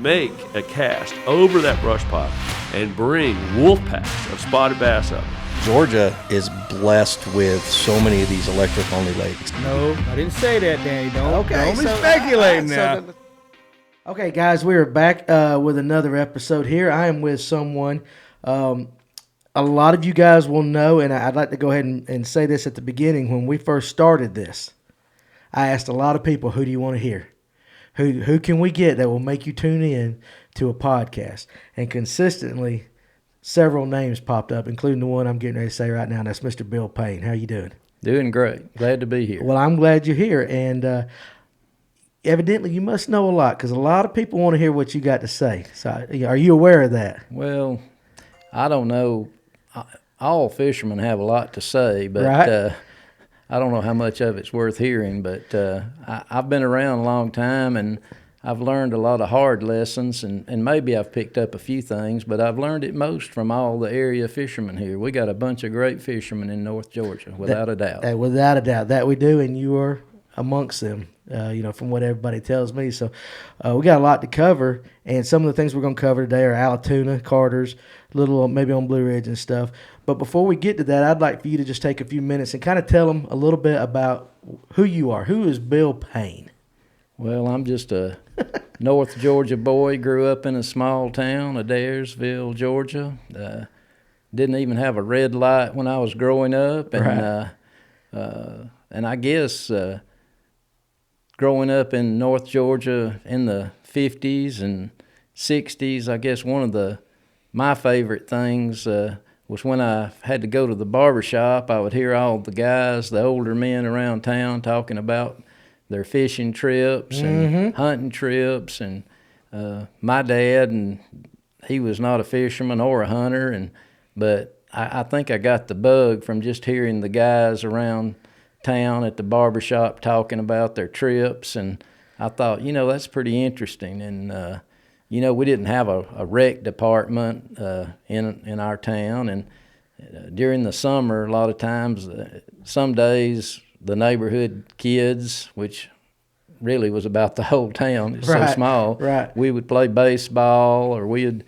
make a cast over that brush pile and bring wolf packs of spotted bass up. Georgia is blessed with so many of these electric-only lakes. No, I didn't say that, Danny. Don't be so, speculating now. Okay, guys, we are back with another episode here. I am with someone a lot of you guys will know, and I'd like to go ahead and say this at the beginning. When we first started this, I asked a lot of people, who do you want to hear? Who can we get that will make you tune in to a podcast? And consistently, several names popped up, including the one I'm getting ready to say right now, and that's Mr. Bill Payne. How you doing? Doing great. Glad to be here. Well, I'm glad you're here, and evidently you must know a lot, because a lot of people want to hear what you got to say. So are you aware of that? Well, I don't know. All fishermen have a lot to say, but right. I don't know how much of it's worth hearing. But I've been around a long time, and I've learned a lot of hard lessons, and maybe I've picked up a few things, but I've learned it most from all the area fishermen here. We got a bunch of great fishermen in North Georgia, without a doubt. Without a doubt, that we do, and you are amongst them. From what everybody tells me. So we got a lot to cover, and some of the things we're going to cover today are Allatoona, Carter's, little maybe on Blue Ridge and stuff. But before we get to that, I'd like for you to just take a few minutes and kind of tell them a little bit about who you are. Who is Bill Payne? Well, I'm just a North Georgia boy, grew up in a small town, Adairsville, Georgia. Didn't even have a red light when I was growing up, and right. And I guess growing up in North Georgia in the 50s and 60s, I guess one of my favorite things was when I had to go to the barbershop. I would hear all the guys, the older men around town, talking about their fishing trips and hunting trips. And my dad, and he was not a fisherman or a hunter, but I think I got the bug from just hearing the guys around town at the barbershop talking about their trips, and I thought, that's pretty interesting. And we didn't have a rec department in our town, and during the summer, a lot of times, some days the neighborhood kids, which really was about the whole town, it's right, so small, right. We would play baseball, or we'd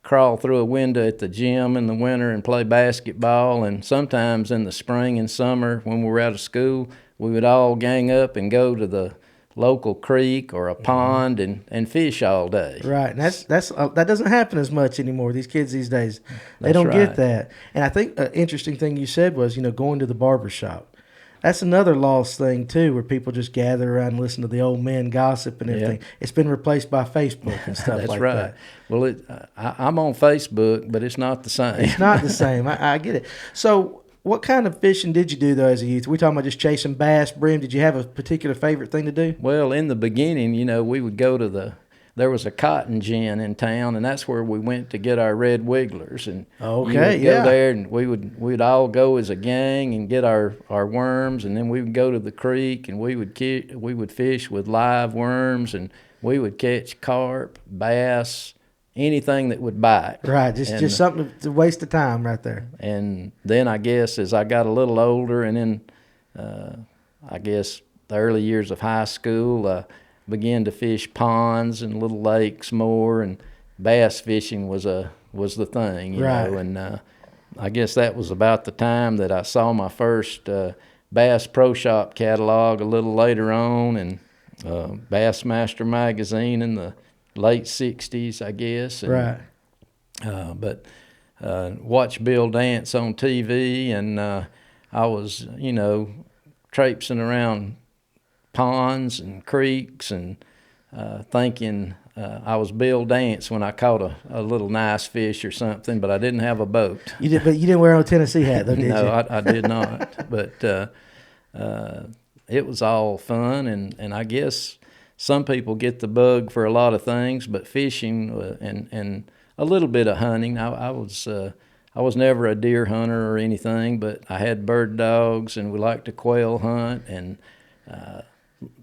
crawl through a window at the gym in the winter and play basketball. And sometimes in the spring and summer when we were out of school, we would all gang up and go to the local creek or a pond and fish all day. Right, and that doesn't happen as much anymore. These kids these days, they That's don't right. get that. And I think an interesting thing you said was, going to the barbershop. That's another lost thing, too, where people just gather around and listen to the old men gossip and everything. Yeah. It's been replaced by Facebook and stuff That's like right. that. Well, I'm on Facebook, but it's not the same. It's not the same. I get it. So what kind of fishing did you do, though, as a youth? We're talking about just chasing bass, brim. Did you have a particular favorite thing to do? Well, in the beginning, we would go to there was a cotton gin in town, and that's where we went to get our red wigglers. And okay, you would go there, and we'd all go as a gang and get our worms, and then we would go to the creek, and we would fish with live worms, and we would catch carp, bass, anything that would bite. Right, just something to waste of time right there. And then I guess as I got a little older, and then I guess the early years of high school, began to fish ponds and little lakes more, and bass fishing was the thing, you right. know. And I guess that was about the time that I saw my first Bass Pro Shop catalog a little later on, and Bassmaster magazine in the late 60s, I guess. And, right. But watched Bill dance on TV, and I was, traipsing around ponds and creeks and thinking I was Bill Dance when I caught a little nice fish or something, but I didn't have a boat. But you didn't wear a Tennessee hat, though, did you? No, I did not. But it was all fun, and I guess some people get the bug for a lot of things, but fishing and a little bit of hunting. I was never a deer hunter or anything, but I had bird dogs, and we liked to quail hunt, and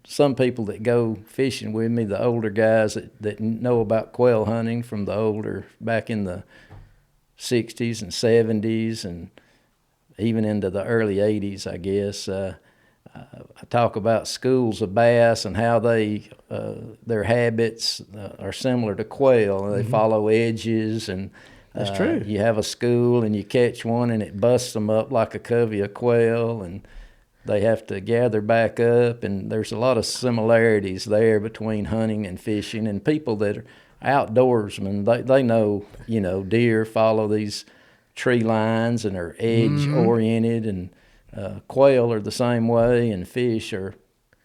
some people that go fishing with me, the older guys that know about quail hunting from the older, back in the 60s and 70s and even into the early 80s, I guess, I talk about schools of bass and how they their habits are similar to quail. They follow edges, and That's true. You have a school and you catch one and it busts them up like a covey of quail, and they have to gather back up. And there's a lot of similarities there between hunting and fishing. And people that are outdoorsmen, they know, deer follow these tree lines and are edge oriented, and quail are the same way, and fish are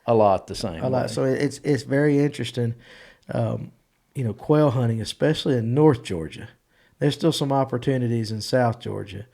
a lot the same way. So it's very interesting. Quail hunting, especially in North Georgia. There's still some opportunities in South Georgia,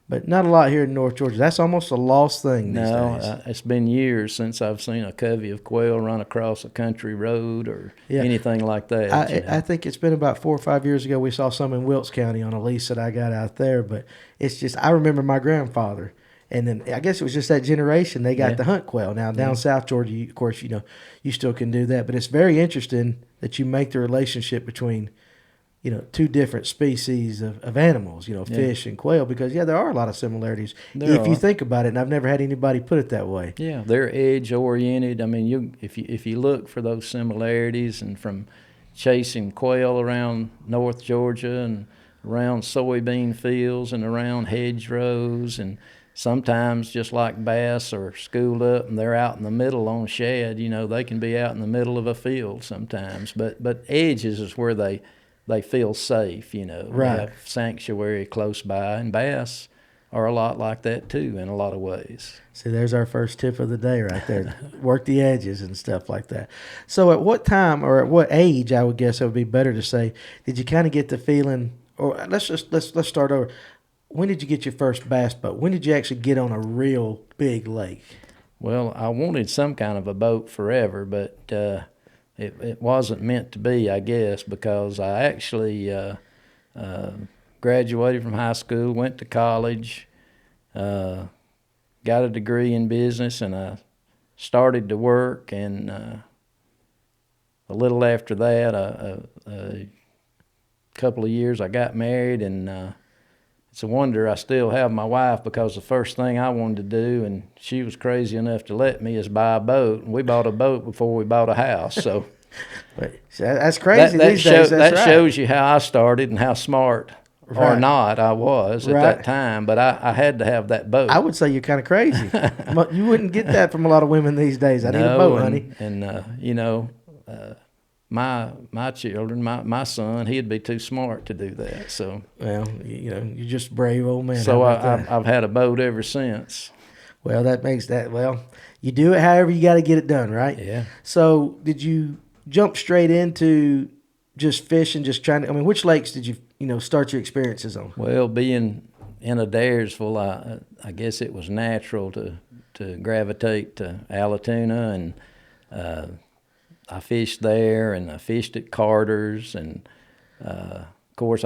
but not a lot here in North Georgia. That's almost a lost thing these days. It's been years since I've seen a covey of quail run across a country road or anything like that. I think it's been about 4 or 5 years ago we saw some in Wilkes County on a lease that I got out there, but it's just, I remember my grandfather, and then I guess it was just that generation, they got to hunt quail. Now, down South Georgia, of course, you still can do that, but it's very interesting that you make the relationship between two different species of animals, fish and quail, because there are a lot of similarities if you think about it, and I've never had anybody put it that way. Yeah, they're edge oriented. I mean, if you look for those similarities, and from chasing quail around North Georgia and around soybean fields and around hedgerows, and sometimes just like bass are schooled up and they're out in the middle on shad, they can be out in the middle of a field sometimes, but edges is where they feel safe, Right. They have sanctuary close by, and bass are a lot like that too in a lot of ways. See, there's our first tip of the day right there. Work the edges and stuff like that. So at what time or at what age, I would guess it would be better to say, did you kind of get the feeling, or let's start over. When did you get your first bass boat? When did you actually get on a real big lake? Well, I wanted some kind of a boat forever, but it wasn't meant to be, I guess, because I actually graduated from high school, went to college, got a degree in business, and I started to work. And a little after that, a couple of years, I got married, and it's a wonder I still have my wife, because the first thing I wanted to do, and she was crazy enough to let me, is buy a boat. And we bought a boat before we bought a house. So that's crazy these days. That shows you how I started and how smart or not I was at that time. But I had to have that boat. I would say you're kind of crazy. You wouldn't get that from a lot of women these days. I need a boat, honey. And my children, my son, he'd be too smart to do that. So you're just a brave old man. So I've had a boat ever since. Well, that makes that, you do it however you got to get it done, right? Yeah. So did you jump straight into just fishing, just trying to, which lakes did you, start your experiences on? Well, being in Adairsville, I guess it was natural to gravitate to Allatoona, and I fished there, and I fished at Carter's, and of course,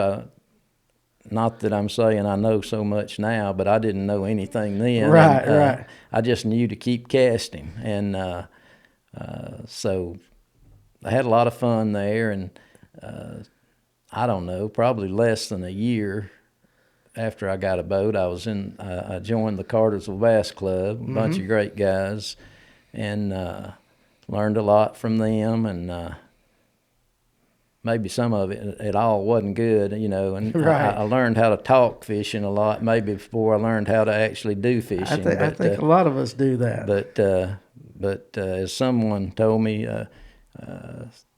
not that I'm saying I know so much now, but I didn't know anything then. Right. I just knew to keep casting, and so I had a lot of fun there, and I don't know, probably less than a year after I got a boat, I joined the Cartersville Bass Club, a bunch of great guys, and learned a lot from them, and maybe some of it all wasn't good, and I learned how to talk fishing a lot, maybe before I learned how to actually do fishing. I think a lot of us do that. But as someone told me,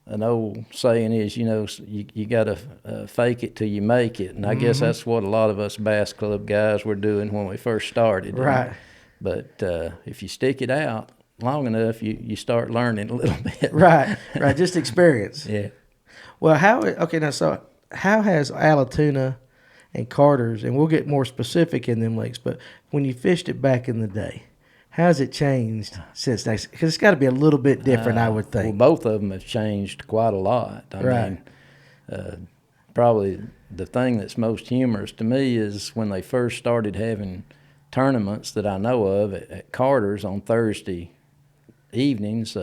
an old saying is, you got to fake it till you make it, and I guess that's what a lot of us Bass Club guys were doing when we first started. Right. But if you stick it out long enough, you start learning a little bit. Right, just experience. Yeah. Well, how has Allatoona and Carter's, and we'll get more specific in them lakes, but when you fished it back in the day, how's it changed since that? Because it's got to be a little bit different, I would think. Well, both of them have changed quite a lot. I mean, probably the thing that's most humorous to me is when they first started having tournaments that I know of at Carter's on Thursday evenings.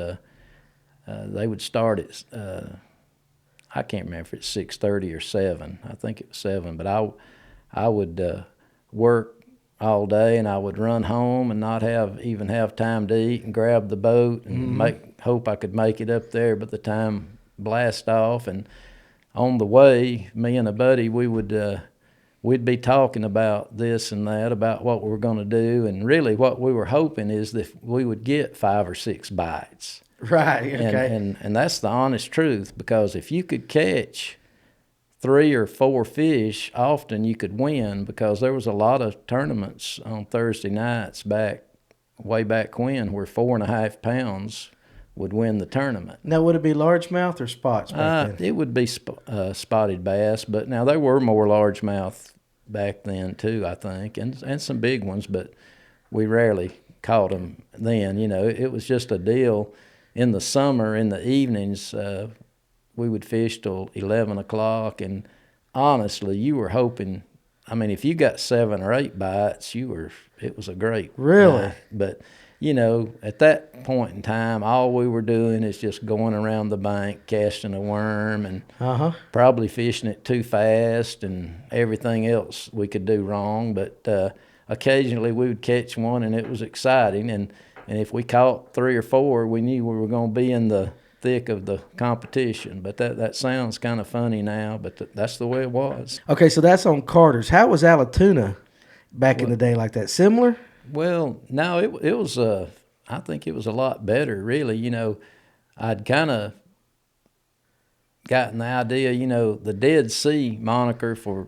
They would start at I can't remember if it's 6:30 or 7. I think it was 7. But I would work all day, and I would run home and not even have time to eat and grab the boat and hope I could make it up there, but the time blast off. And on the way, me and a buddy, we'd be talking about this and that, about what we were going to do, and really what we were hoping is that we would get 5 or 6 bites. Right. Okay. And that's the honest truth, because if you could catch 3 or 4 fish, often you could win, because there was a lot of tournaments on Thursday nights way back when, where 4.5 pounds would win the tournament. Now, would it be largemouth or spots back then? It would be spotted bass, but now there were more largemouth back then too, I think, and some big ones, but we rarely caught them then. You know, it was just a deal. In the summer, in the evenings, we would fish till 11 o'clock, and honestly, you were hoping. I mean, if you got 7 or 8 bites, it was a great Really? night. But you know, at that point in time, all we were doing is just going around the bank, casting a worm, and probably fishing it too fast and everything else we could do wrong. But occasionally we would catch one, and it was exciting. And if we caught 3 or 4, we knew we were going to be in the thick of the competition. But that sounds kind of funny now, but that's the way it was. Okay, so that's on Carter's. How was Allatoona back in the day like that? Similar? Well, no, it was. I think it was a lot better, really. You know, I'd kind of gotten the idea. You know, the Dead Sea moniker for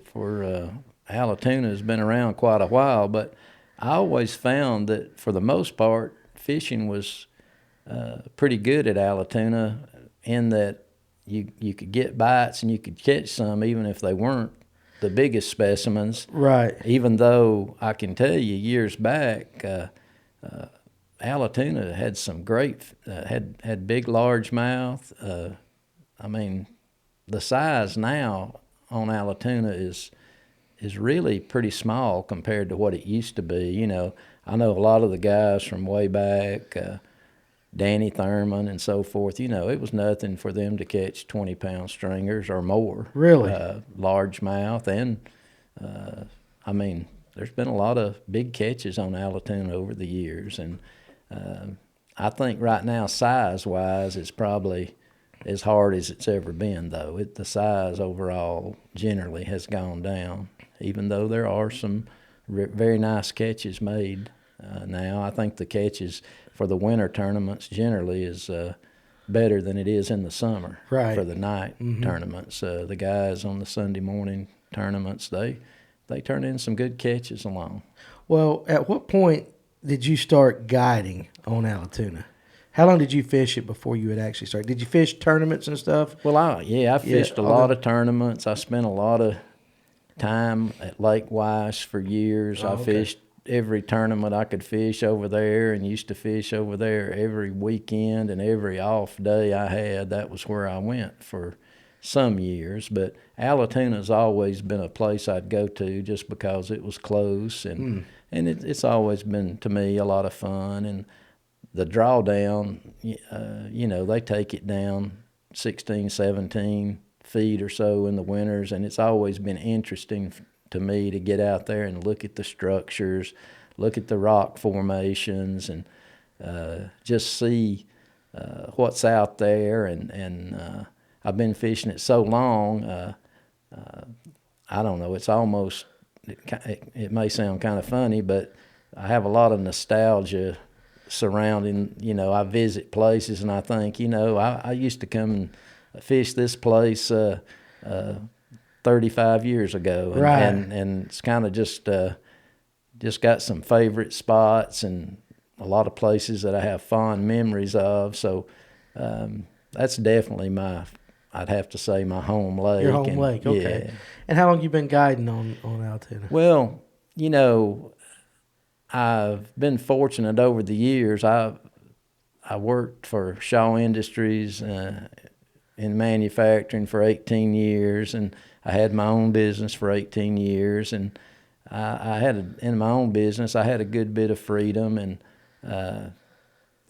Allatoona has been around quite a while, but I always found that for the most part, fishing was pretty good at Allatoona, in that you could get bites and you could catch some, even if they weren't the biggest specimens. Right. Even though I can tell you, years back, Allatoona had some great, had big largemouth. I mean, the size now on Allatoona is really pretty small compared to what it used to be. You know, I know a lot of the guys from way back, Danny Thurman and so forth, you know, it was nothing for them to catch 20-pound stringers or more. Really? Largemouth. And, I mean, there's been a lot of big catches on Allatoona over the years. And I think right now, size-wise, it's probably as hard as it's ever been, though. The size overall generally has gone down, even though there are some very nice catches made now. I think the catches for the winter tournaments generally is better than it is in the summer. Right. For the night tournaments. The guys on the Sunday morning tournaments, they turn in some good catches along. Well, at what point did you start guiding on Allatoona? How long did you fish it before you had actually started? Did you fish tournaments and stuff? Well, I fished a lot of tournaments. I spent a lot of time at Lake Weiss for years. I fished every tournament I could fish over there, and used to fish over there every weekend, and every off day I had, that was where I went for some years. But Allatoona's always been a place I'd go to just because it was close, and it's always been, to me, a lot of fun. And the drawdown, you know, they take it down 16, 17 feet or so in the winters, and it's always been interesting to me to get out there and look at the structures, look at the rock formations, and just see what's out there. And I've been fishing it so long, I don't know, it's almost, it may sound kind of funny, but I have a lot of nostalgia surrounding, you know, I visit places and I think, you know, I used to come and fish this place 35 years ago. And, right. And it's kind of just got some favorite spots and a lot of places that I have fond memories of. So that's definitely I'd have to say my home lake. Your home lake, okay. Yeah. And how long you been guiding on Allatoona? Well, you know, I've been fortunate over the years. I worked for Shaw Industries in manufacturing for 18 years, and I had my own business for 18 years. And in my own business, I had a good bit of freedom, and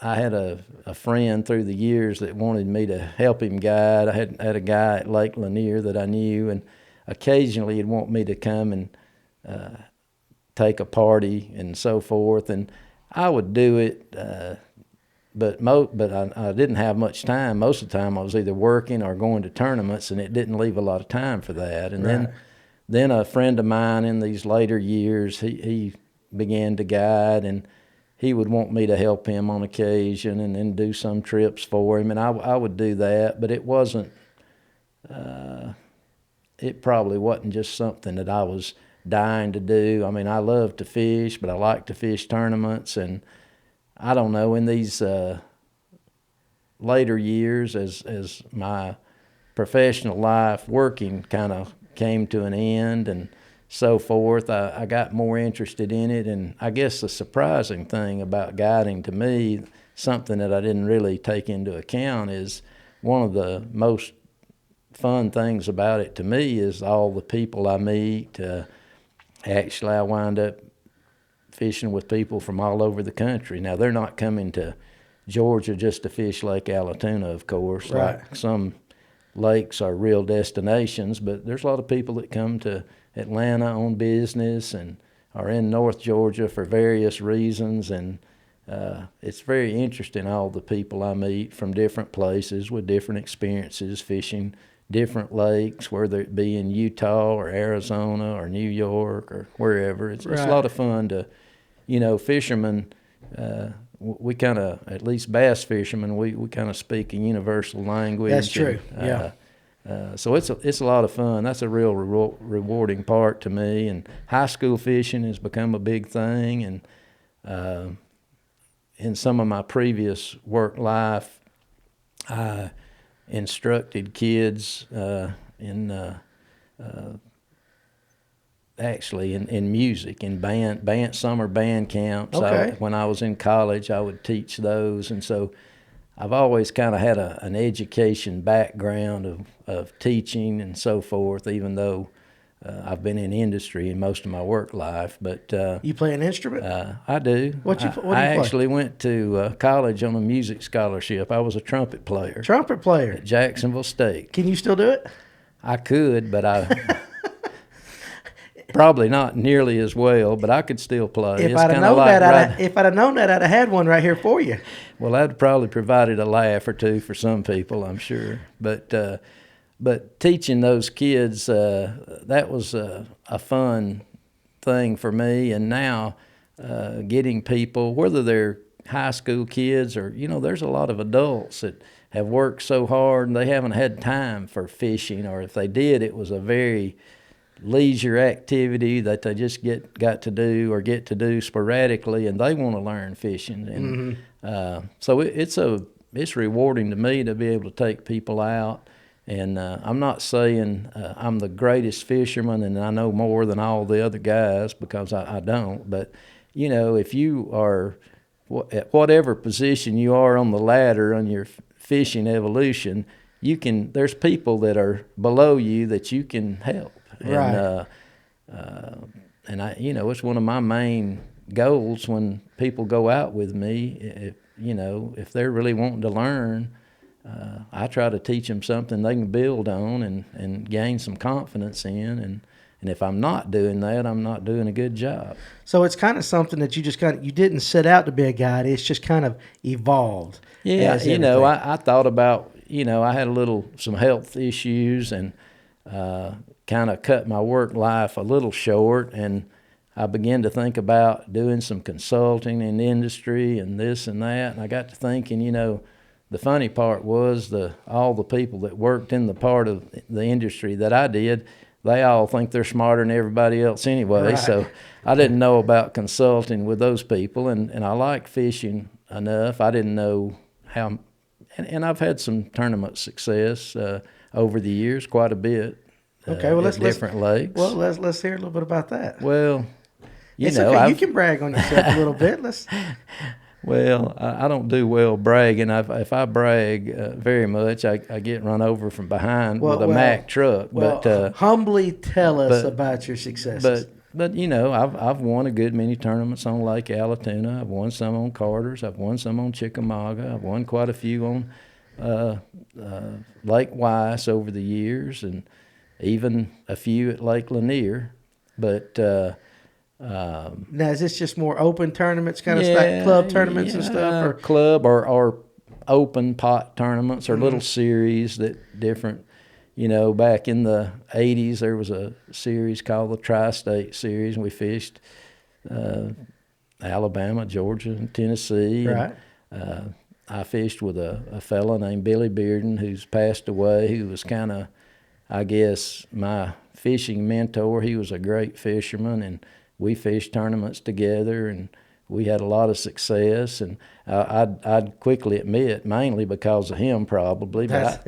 I had a friend through the years that wanted me to help him guide. I had a guy at Lake Lanier that I knew, and occasionally he'd want me to come and take a party and so forth. And I would do it, but I didn't have much time. Most of the time I was either working or going to tournaments, and it didn't leave a lot of time for that. And then a friend of mine in these later years, he began to guide, and he would want me to help him on occasion and then do some trips for him, and I would do that, but it wasn't, it probably wasn't just something that I was dying to do. I mean, I love to fish, but I like to fish tournaments, and I don't know, in these later years as my professional life working kind of came to an end and so forth, I got more interested in it. And I guess the surprising thing about guiding to me, something that I didn't really take into account, is one of the most fun things about it to me is all the people I meet. Actually, I wind up fishing with people from all over the country. Now, they're not coming to Georgia just to fish Lake Allatoona, of course. Right. Like some lakes are real destinations, but there's a lot of people that come to Atlanta on business and are in North Georgia for various reasons, and it's very interesting, all the people I meet from different places with different experiences fishing different lakes, whether it be in Utah or Arizona or New York or wherever. It's a lot of fun to, fishermen, we kind of, at least bass fishermen, we kind of speak a universal language. That's true, So it's a lot of fun. That's a real rewarding part to me. And high school fishing has become a big thing. And in some of my previous work life, I instructed kids actually in music, in band summer band camps. Okay. When I was in college, I would teach those, and so I've always kind of had an education background of teaching and so forth, even though I've been in industry in most of my work life. But you play an instrument? I do. What do you play? I actually went to college on a music scholarship. I was a trumpet player. Trumpet player at Jacksonville State. Can you still do it? I could, but I probably not nearly as well. But I could still play. If I'd have known that, I'd have had one right here for you. Well, that'd probably provided a laugh or two for some people, I'm sure. But teaching those kids, that was a fun thing for me. And now getting people, whether they're high school kids or, there's a lot of adults that have worked so hard and they haven't had time for fishing, or if they did, it was a very leisure activity that they just get to do sporadically, and they want to learn fishing. And so it's rewarding to me to be able to take people out. And I'm not saying I'm the greatest fisherman and I know more than all the other guys, because I don't. But, if you are at whatever position you are on the ladder on your fishing evolution, there's people that are below you that you can help. Right. And it's one of my main goals when people go out with me. If they're really wanting to learn, I try to teach them something they can build on and gain some confidence in. And if I'm not doing that, I'm not doing a good job. So it's kind of something that you just you didn't set out to be a guide. It's just kind of evolved. Yeah, I thought about, I had some health issues and kind of cut my work life a little short, and I began to think about doing some consulting in the industry and this and that. And I got to thinking, the funny part was all the people that worked in the part of the industry that I did, they all think they're smarter than everybody else anyway. Right. So I didn't know about consulting with those people, and I like fishing enough. I didn't know how, and I've had some tournament success over the years, quite a bit. Okay, well, let's different lakes. Well, let's hear a little bit about that. Well, okay. You can brag on yourself a little bit. Well, I don't do well bragging. If I brag very much, I get run over from behind with a Mack truck. But humbly tell us about your successes. But I've won a good many tournaments on Lake Allatoona. I've won some on Carter's. I've won some on Chickamauga. I've won quite a few on Lake Weiss over the years, and even a few at Lake Lanier. But Now, is this just more open tournaments, kind of like club tournaments and stuff? Or? Club or open pot tournaments or little series that different, back in the 80s, there was a series called the Tri-State Series, and we fished Alabama, Georgia, and Tennessee. Right. And, I fished with a fella named Billy Bearden, who's passed away, who was kind of, I guess, my fishing mentor. He was a great fisherman, and we fished tournaments together, and we had a lot of success. And I'd quickly admit, mainly because of him, probably. But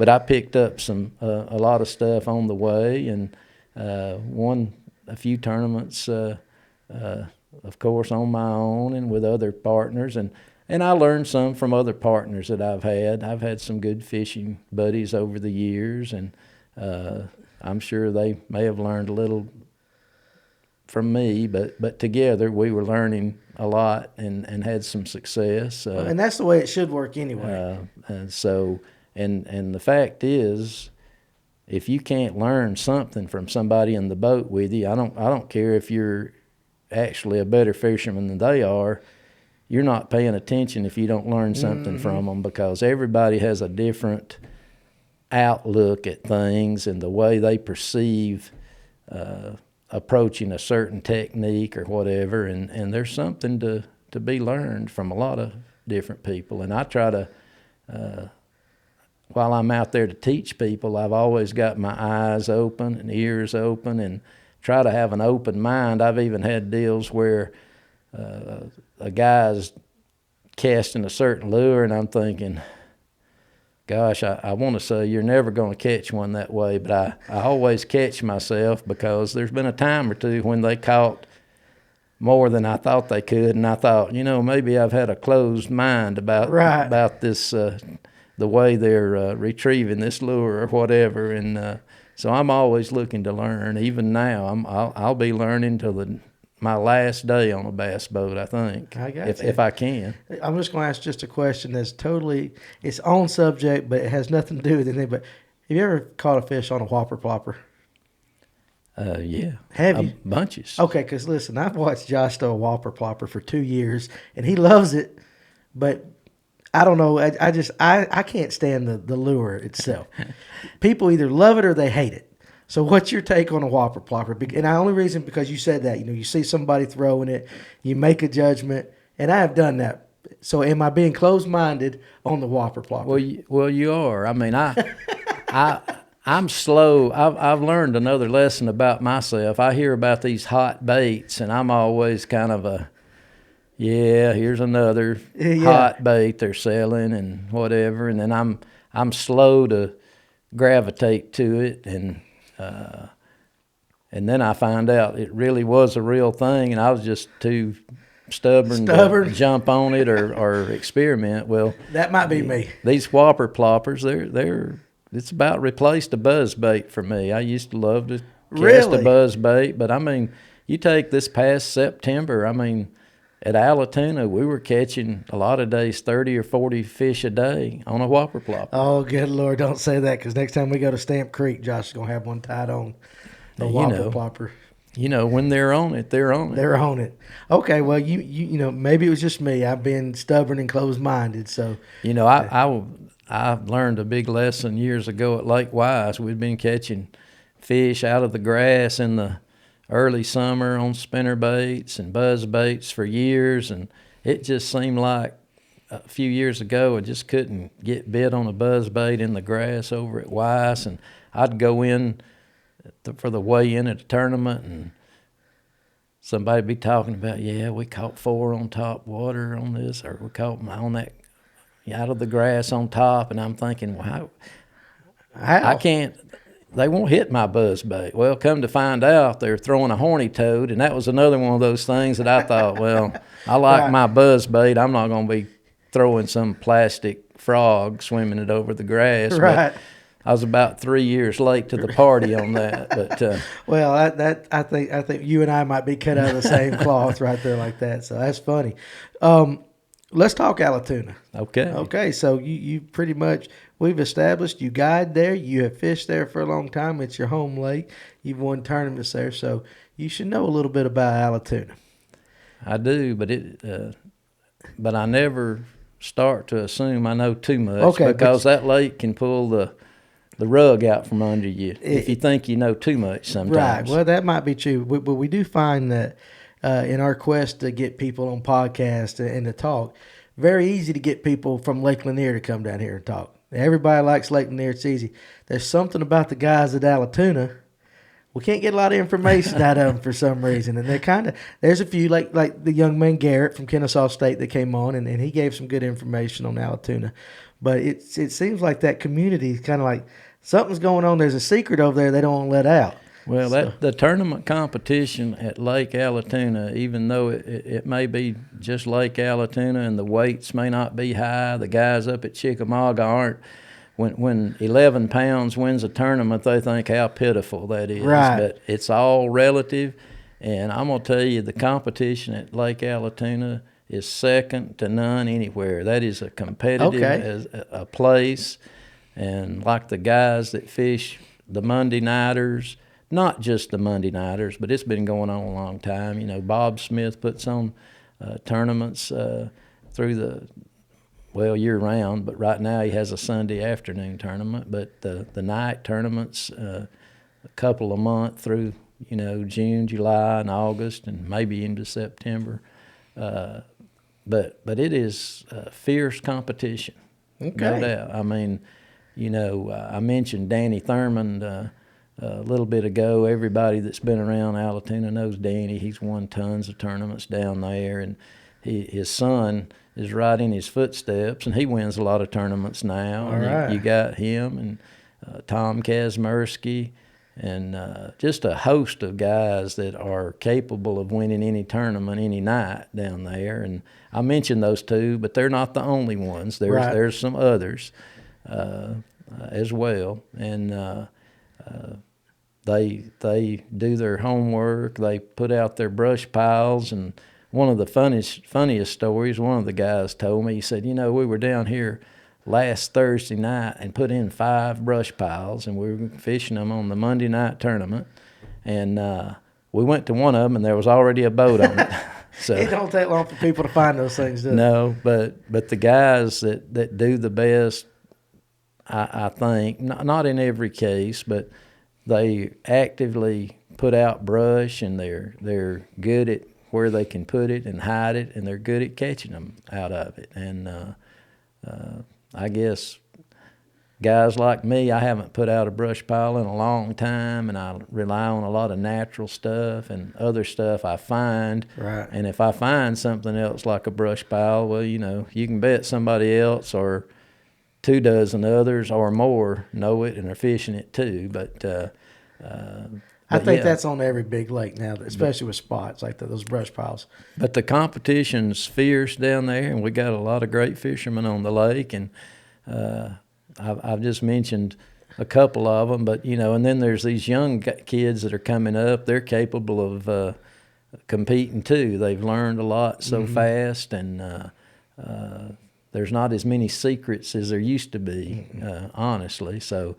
I picked up a lot of stuff on the way, and won a few tournaments, of course, on my own and with other partners. And I learned some from other partners that I've had. I've had some good fishing buddies over the years, and I'm sure they may have learned a little from me, but together we were learning a lot and had some success. And that's the way it should work anyway. And the fact is, if you can't learn something from somebody in the boat with you, I don't care if you're actually a better fisherman than they are. You're not paying attention if you don't learn something from them, because everybody has a different outlook at things and the way they perceive approaching a certain technique or whatever, and there's something to be learned from a lot of different people. And I try to, while I'm out there to teach people, I've always got my eyes open and ears open and try to have an open mind. I've even had deals where a guy's casting a certain lure, and I'm thinking, gosh, I want to say you're never going to catch one that way, but I always catch myself, because there's been a time or two when they caught more than I thought they could, and I thought, maybe I've had a closed mind about this, the way they're retrieving this lure or whatever, and so I'm always looking to learn. Even now, I'll be learning till my last day on a bass boat, I think. I got if I can. I'm just going to ask just a question that's totally, it's on subject, but it has nothing to do with anything. But have you ever caught a fish on a whopper plopper? Yeah. Have you? Bunches. Okay, because listen, I've watched Josh throw a whopper plopper for 2 years, and he loves it, but I don't know. I can't stand the lure itself. People either love it or they hate it. So what's your take on a whopper plopper? And the only reason, because you said that, you see somebody throwing it, you make a judgment, and I have done that. So am I being closed-minded on the whopper plopper? Well, you are. I mean, I'm slow. I've learned another lesson about myself. I hear about these hot baits, and I'm always kind of here's another hot bait they're selling and whatever, and then I'm slow to gravitate to it, and then I find out it really was a real thing, and I was just too stubborn to jump on it or experiment. Well, that might be me. These whopper ploppers, it's about replaced a buzz bait for me. I used to love to cast a buzz bait, but I mean, you take this past September, I mean, at Allatoona, we were catching a lot of days 30 or 40 fish a day on a whopper plopper. Oh, good Lord, don't say that, because next time we go to Stamp Creek, Josh is going to have one tied on the whopper plopper. When they're on it, they're on it. They're on it. Okay, well, you know, maybe it was just me. I've been stubborn and closed-minded, so. I learned a big lesson years ago at Lake Wise. We'd been catching fish out of the grass in the early summer on spinner baits and buzz baits for years, and it just seemed like a few years ago I just couldn't get bit on a buzz bait in the grass over at Weiss, and I'd go in for the weigh-in at a tournament, and somebody'd be talking about, we caught 4 on top water on this, or we caught them on that out of the grass on top, and I'm thinking, wow, I can't. They won't hit my buzz bait. Well, come to find out, they're throwing a horny toad, and that was another one of those things that I thought, well, I like my buzz bait. I'm not going to be throwing some plastic frog swimming it over the grass. Right. But I was about 3 years late to the party on that. But well, I think you and I might be cut out of the same cloth right there like that. So that's funny. Let's talk Allatoona. Okay. Okay, so you pretty much, we've established you guide there. You have fished there for a long time. It's your home lake. You've won tournaments there, so you should know a little bit about Allatoona. I do, but I never start to assume I know too much, Okay, because that lake can pull the rug out from under you if you think you know too much sometimes. Right. Well, that might be true, but we do find that in our quest to get people on podcasts and to talk, very easy to get people from Lake Lanier to come down here and talk. Everybody likes Lake Lanier. It's easy. There's something about the guys at Allatoona. We can't get a lot of information out of them for some reason. And they're there's a few, like the young man Garrett from Kennesaw State that came on, and he gave some good information on Allatoona. But it seems like that community is kind of like something's going on. There's a secret over there they don't want to let out. Well, the tournament competition at Lake Allatoona, even though it may be just Lake Allatoona and the weights may not be high, the guys up at Chickamauga aren't. When 11 pounds wins a tournament, they think how pitiful that is. Right. But it's all relative, and I'm going to tell you, the competition at Lake Allatoona is second to none anywhere. That is a competitive a place, and like the guys that fish the Monday Nighters, not just the Monday Nighters, but it's been going on a long time. You know, Bob Smith puts on tournaments through year round, but right now he has a Sunday afternoon tournament. But the night tournaments, a couple a month through, June, July, and August, and maybe into September. But it is fierce competition, no doubt. I mean, I mentioned Danny Thurmond a little bit ago. Everybody that's been around Allatoona knows Danny. He's won tons of tournaments down there, and his son is right in his footsteps, and he wins a lot of tournaments now. Right. You got him and Tom Kazmersky and just a host of guys that are capable of winning any tournament any night down there. And I mentioned those two, but they're not the only ones. There's some others as well. And they do their homework. They put out their brush piles. And one of the funniest stories, one of the guys told me, he said, we were down here last Thursday night and put in 5 brush piles, and we were fishing them on the Monday night tournament. And we went to one of them, and there was already a boat on it. So it don't take long for people to find those things, does it? No, but the guys that do the best, I think, not in every case, but they actively put out brush, and they're good at where they can put it and hide it, and they're good at catching them out of it. And I guess guys like me, I haven't put out a brush pile in a long time, and I rely on a lot of natural stuff and other stuff I find. Right. And if I find something else like a brush pile, well, you can bet somebody else or 2 dozen others or more know it and are fishing it too. But I think that's on every big lake now, especially with spots like those brush piles. But the competition's fierce down there, and we got a lot of great fishermen on the lake. And I've just mentioned a couple of them, but and then there's these young kids that are coming up. They're capable of competing too. They've learned a lot so fast, and there's not as many secrets as there used to be, honestly. So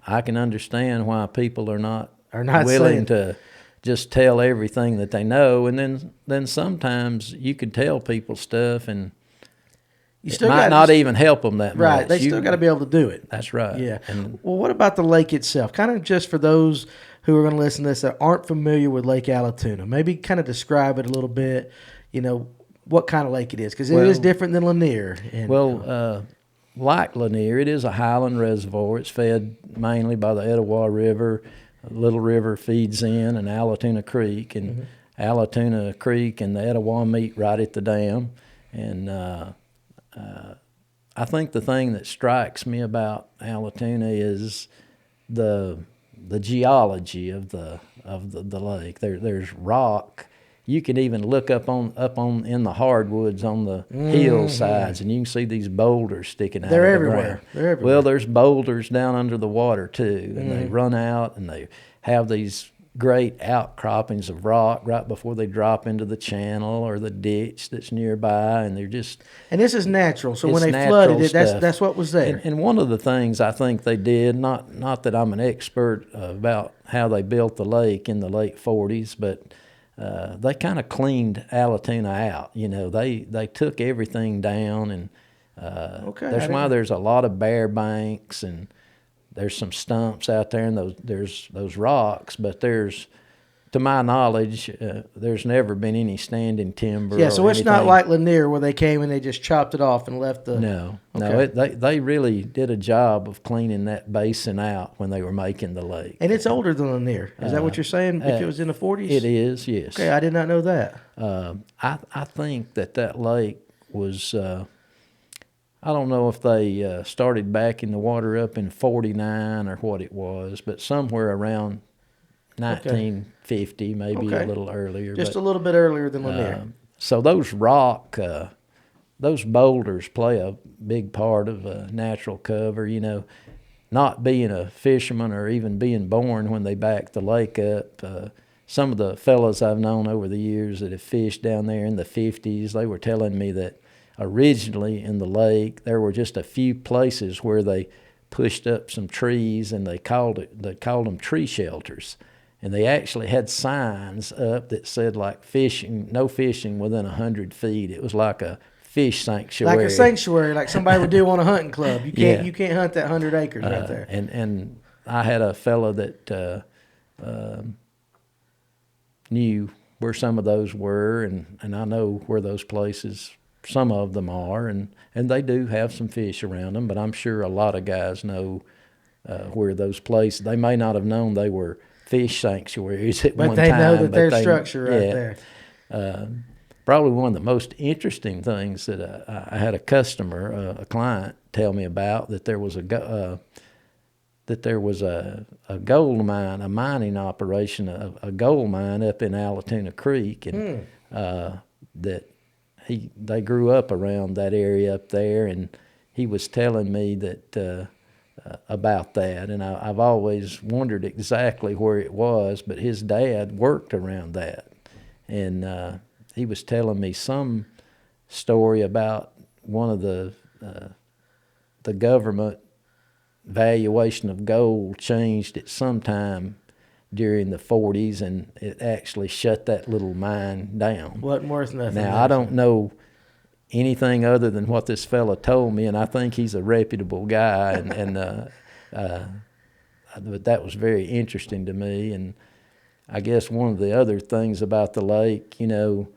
I can understand why people are not willing to just tell everything that they know. And then sometimes you could tell people stuff, and you still might not even help them that much. Right, they still got to be able to do it. That's right. Yeah. Well, what about the lake itself? Kind of just for those who are going to listen to this that aren't familiar with Lake Allatoona, maybe kind of describe it a little bit, what kind of lake it is, because it is different than Lanier. Like Lanier, it is a highland reservoir. It's fed mainly by the Etowah River. A little river feeds in, and Allatoona Creek. And Allatoona Creek and the Etowah meet right at the dam. And I think the thing that strikes me about Allatoona is the geology of the lake. There's rock. You can even look up on in the hardwoods on the hillsides, and you can see these boulders sticking out. They're of everywhere. the ground. They're everywhere. Well, there's boulders down under the water too, and they run out, and they have these great outcroppings of rock right before they drop into the channel or the ditch that's nearby, and they're just. And this is natural. So it's when they natural flooded it, stuff. that's what was there. And one of the things I think they did, not that I'm an expert about how they built the lake in the late 40s, but they kind of cleaned Allatoona out. You know, they took everything down, and that's why there's a lot of bare banks, and there's some stumps out there, and there's those rocks, but there's, to my knowledge, there's never been any standing timber. Yeah, so or it's anything. not like Lanier where they came and they just chopped it off and left the. No, Okay. they really did a job of cleaning that basin out when they were making the lake. And it's older than Lanier. Is that what you're saying? If it was in the 40s? It is, yes. Okay, I did not know that. I think that lake was, I don't know if they started backing the water up in 49 or what it was, but somewhere around 1950, maybe a little earlier. Just a little bit earlier than Lanier. So those those boulders play a big part of natural cover. You know, not being a fisherman or even being born when they backed the lake up. Some of the fellas I've known over the years that have fished down there in the 50s, they were telling me that originally in the lake there were just a few places where they pushed up some trees, and they called them tree shelters. And they actually had signs up that said, like, fishing, no fishing within 100 feet. It was like a fish sanctuary. Like a sanctuary, like somebody would do on a hunting club. You can't hunt that 100 acres right there. And I had a fella that knew where some of those were, and I know where those places, some of them are, and they do have some fish around them, but I'm sure a lot of guys know where those places, they may not have known they were fish sanctuaries at one time. But they know that there's structure right there. Probably one of the most interesting things that I had a customer, a client, tell me about, that there was a gold mine, a mining operation, a gold mine up in Allatoona Creek, and that they grew up around that area up there, and he was telling me that about that, and I've always wondered exactly where it was, but his dad worked around that, and he was telling me some story about one of the government valuation of gold changed at some time during the 40s, and it actually shut that little mine down. Wasn't worth nothing. Now, I don't know anything other than what this fella told me, and I think he's a reputable guy, but that was very interesting to me. And I guess one of the other things about the lake, you know,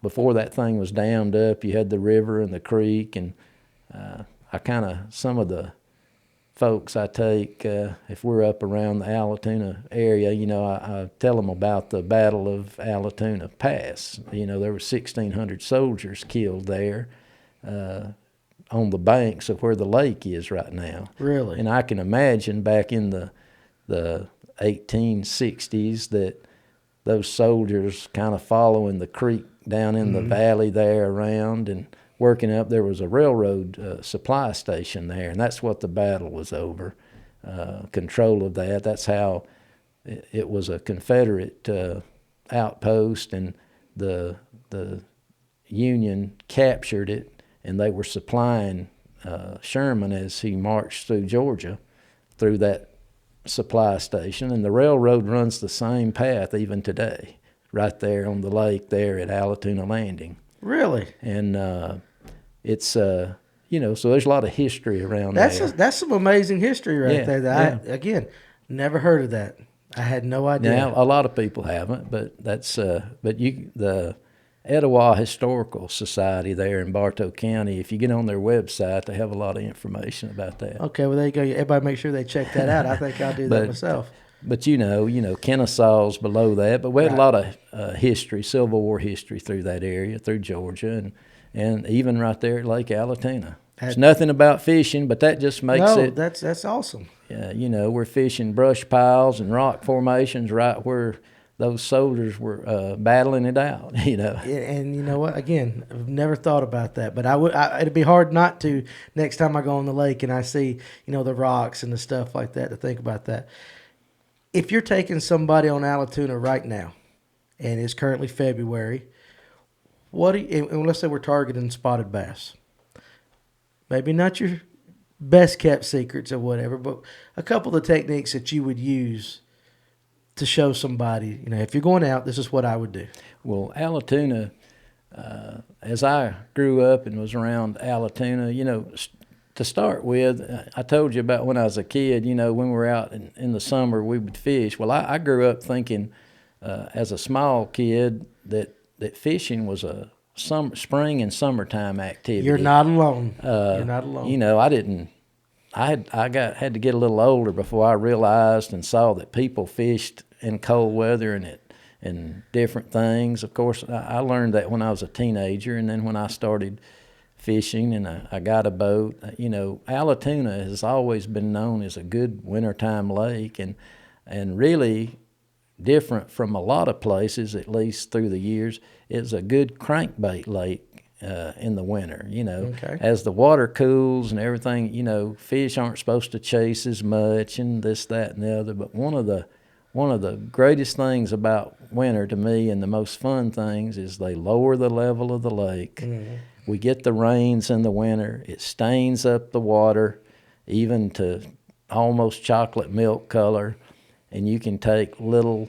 before that thing was dammed up, you had the river and the creek, and some of the folks I take, if we're up around the Allatoona area, you know, I tell them about the Battle of Allatoona Pass. You know, there were 1,600 soldiers killed there on the banks of where the lake is right now. Really? And I can imagine back in the 1860s that those soldiers kind of following the creek down in the valley there around and working up. There was a railroad supply station there, and that's what the battle was over, control of that. That's how it was a Confederate outpost, and the Union captured it, and they were supplying Sherman as he marched through Georgia through that supply station. And the railroad runs the same path even today, right there on the lake there at Allatoona Landing. Really? And it's you know, so there's a lot of history around there. That's some amazing history right there. That I, again, never heard of that. I had no idea. Now, a lot of people haven't, but that's the Etowah Historical Society there in Bartow County, if you get on their website, they have a lot of information about that. Okay, well, there you go. Everybody make sure they check that out. I think I'll do that myself. But you know, Kennesaw's below that. But we had a lot of history, Civil War history through that area, through Georgia, and even right there at Lake Allatoona. There's nothing about fishing, but that just makes it. That's awesome. Yeah, you know, we're fishing brush piles and rock formations right where those soldiers were battling it out, you know. And you know what? Again, I've never thought about that, but it'd be hard not to next time I go on the lake and I see, you know, the rocks and the stuff like that, to think about that. if you're taking somebody on Allatoona right now, and it's currently February, and let's say we're targeting spotted bass. Maybe not your best kept secrets or whatever, but a couple of techniques that you would use to show somebody, if you're going out, this is what I would do. Well, Allatoona, as I grew up and was around Allatoona, to start with, I told you about when I was a kid, when we were out in the summer, we would fish. Well, I grew up thinking as a small kid that fishing was a spring and summertime activity. You're not alone. You're not alone. I had to get a little older before I realized and saw that people fished in cold weather and different things. Of course, I learned that when I was a teenager, and then when I started fishing and I got a boat. Allatoona has always been known as a good wintertime lake, and really different from a lot of places, at least through the years. It's a good crankbait lake in the winter. Okay. As the water cools and everything, fish aren't supposed to chase as much and this, that, and the other. But one of the greatest things about winter to me, and the most fun things, is they lower the level of the lake. Mm-hmm. We get the rains in the winter. It stains up the water, even to almost chocolate milk color, and you can take little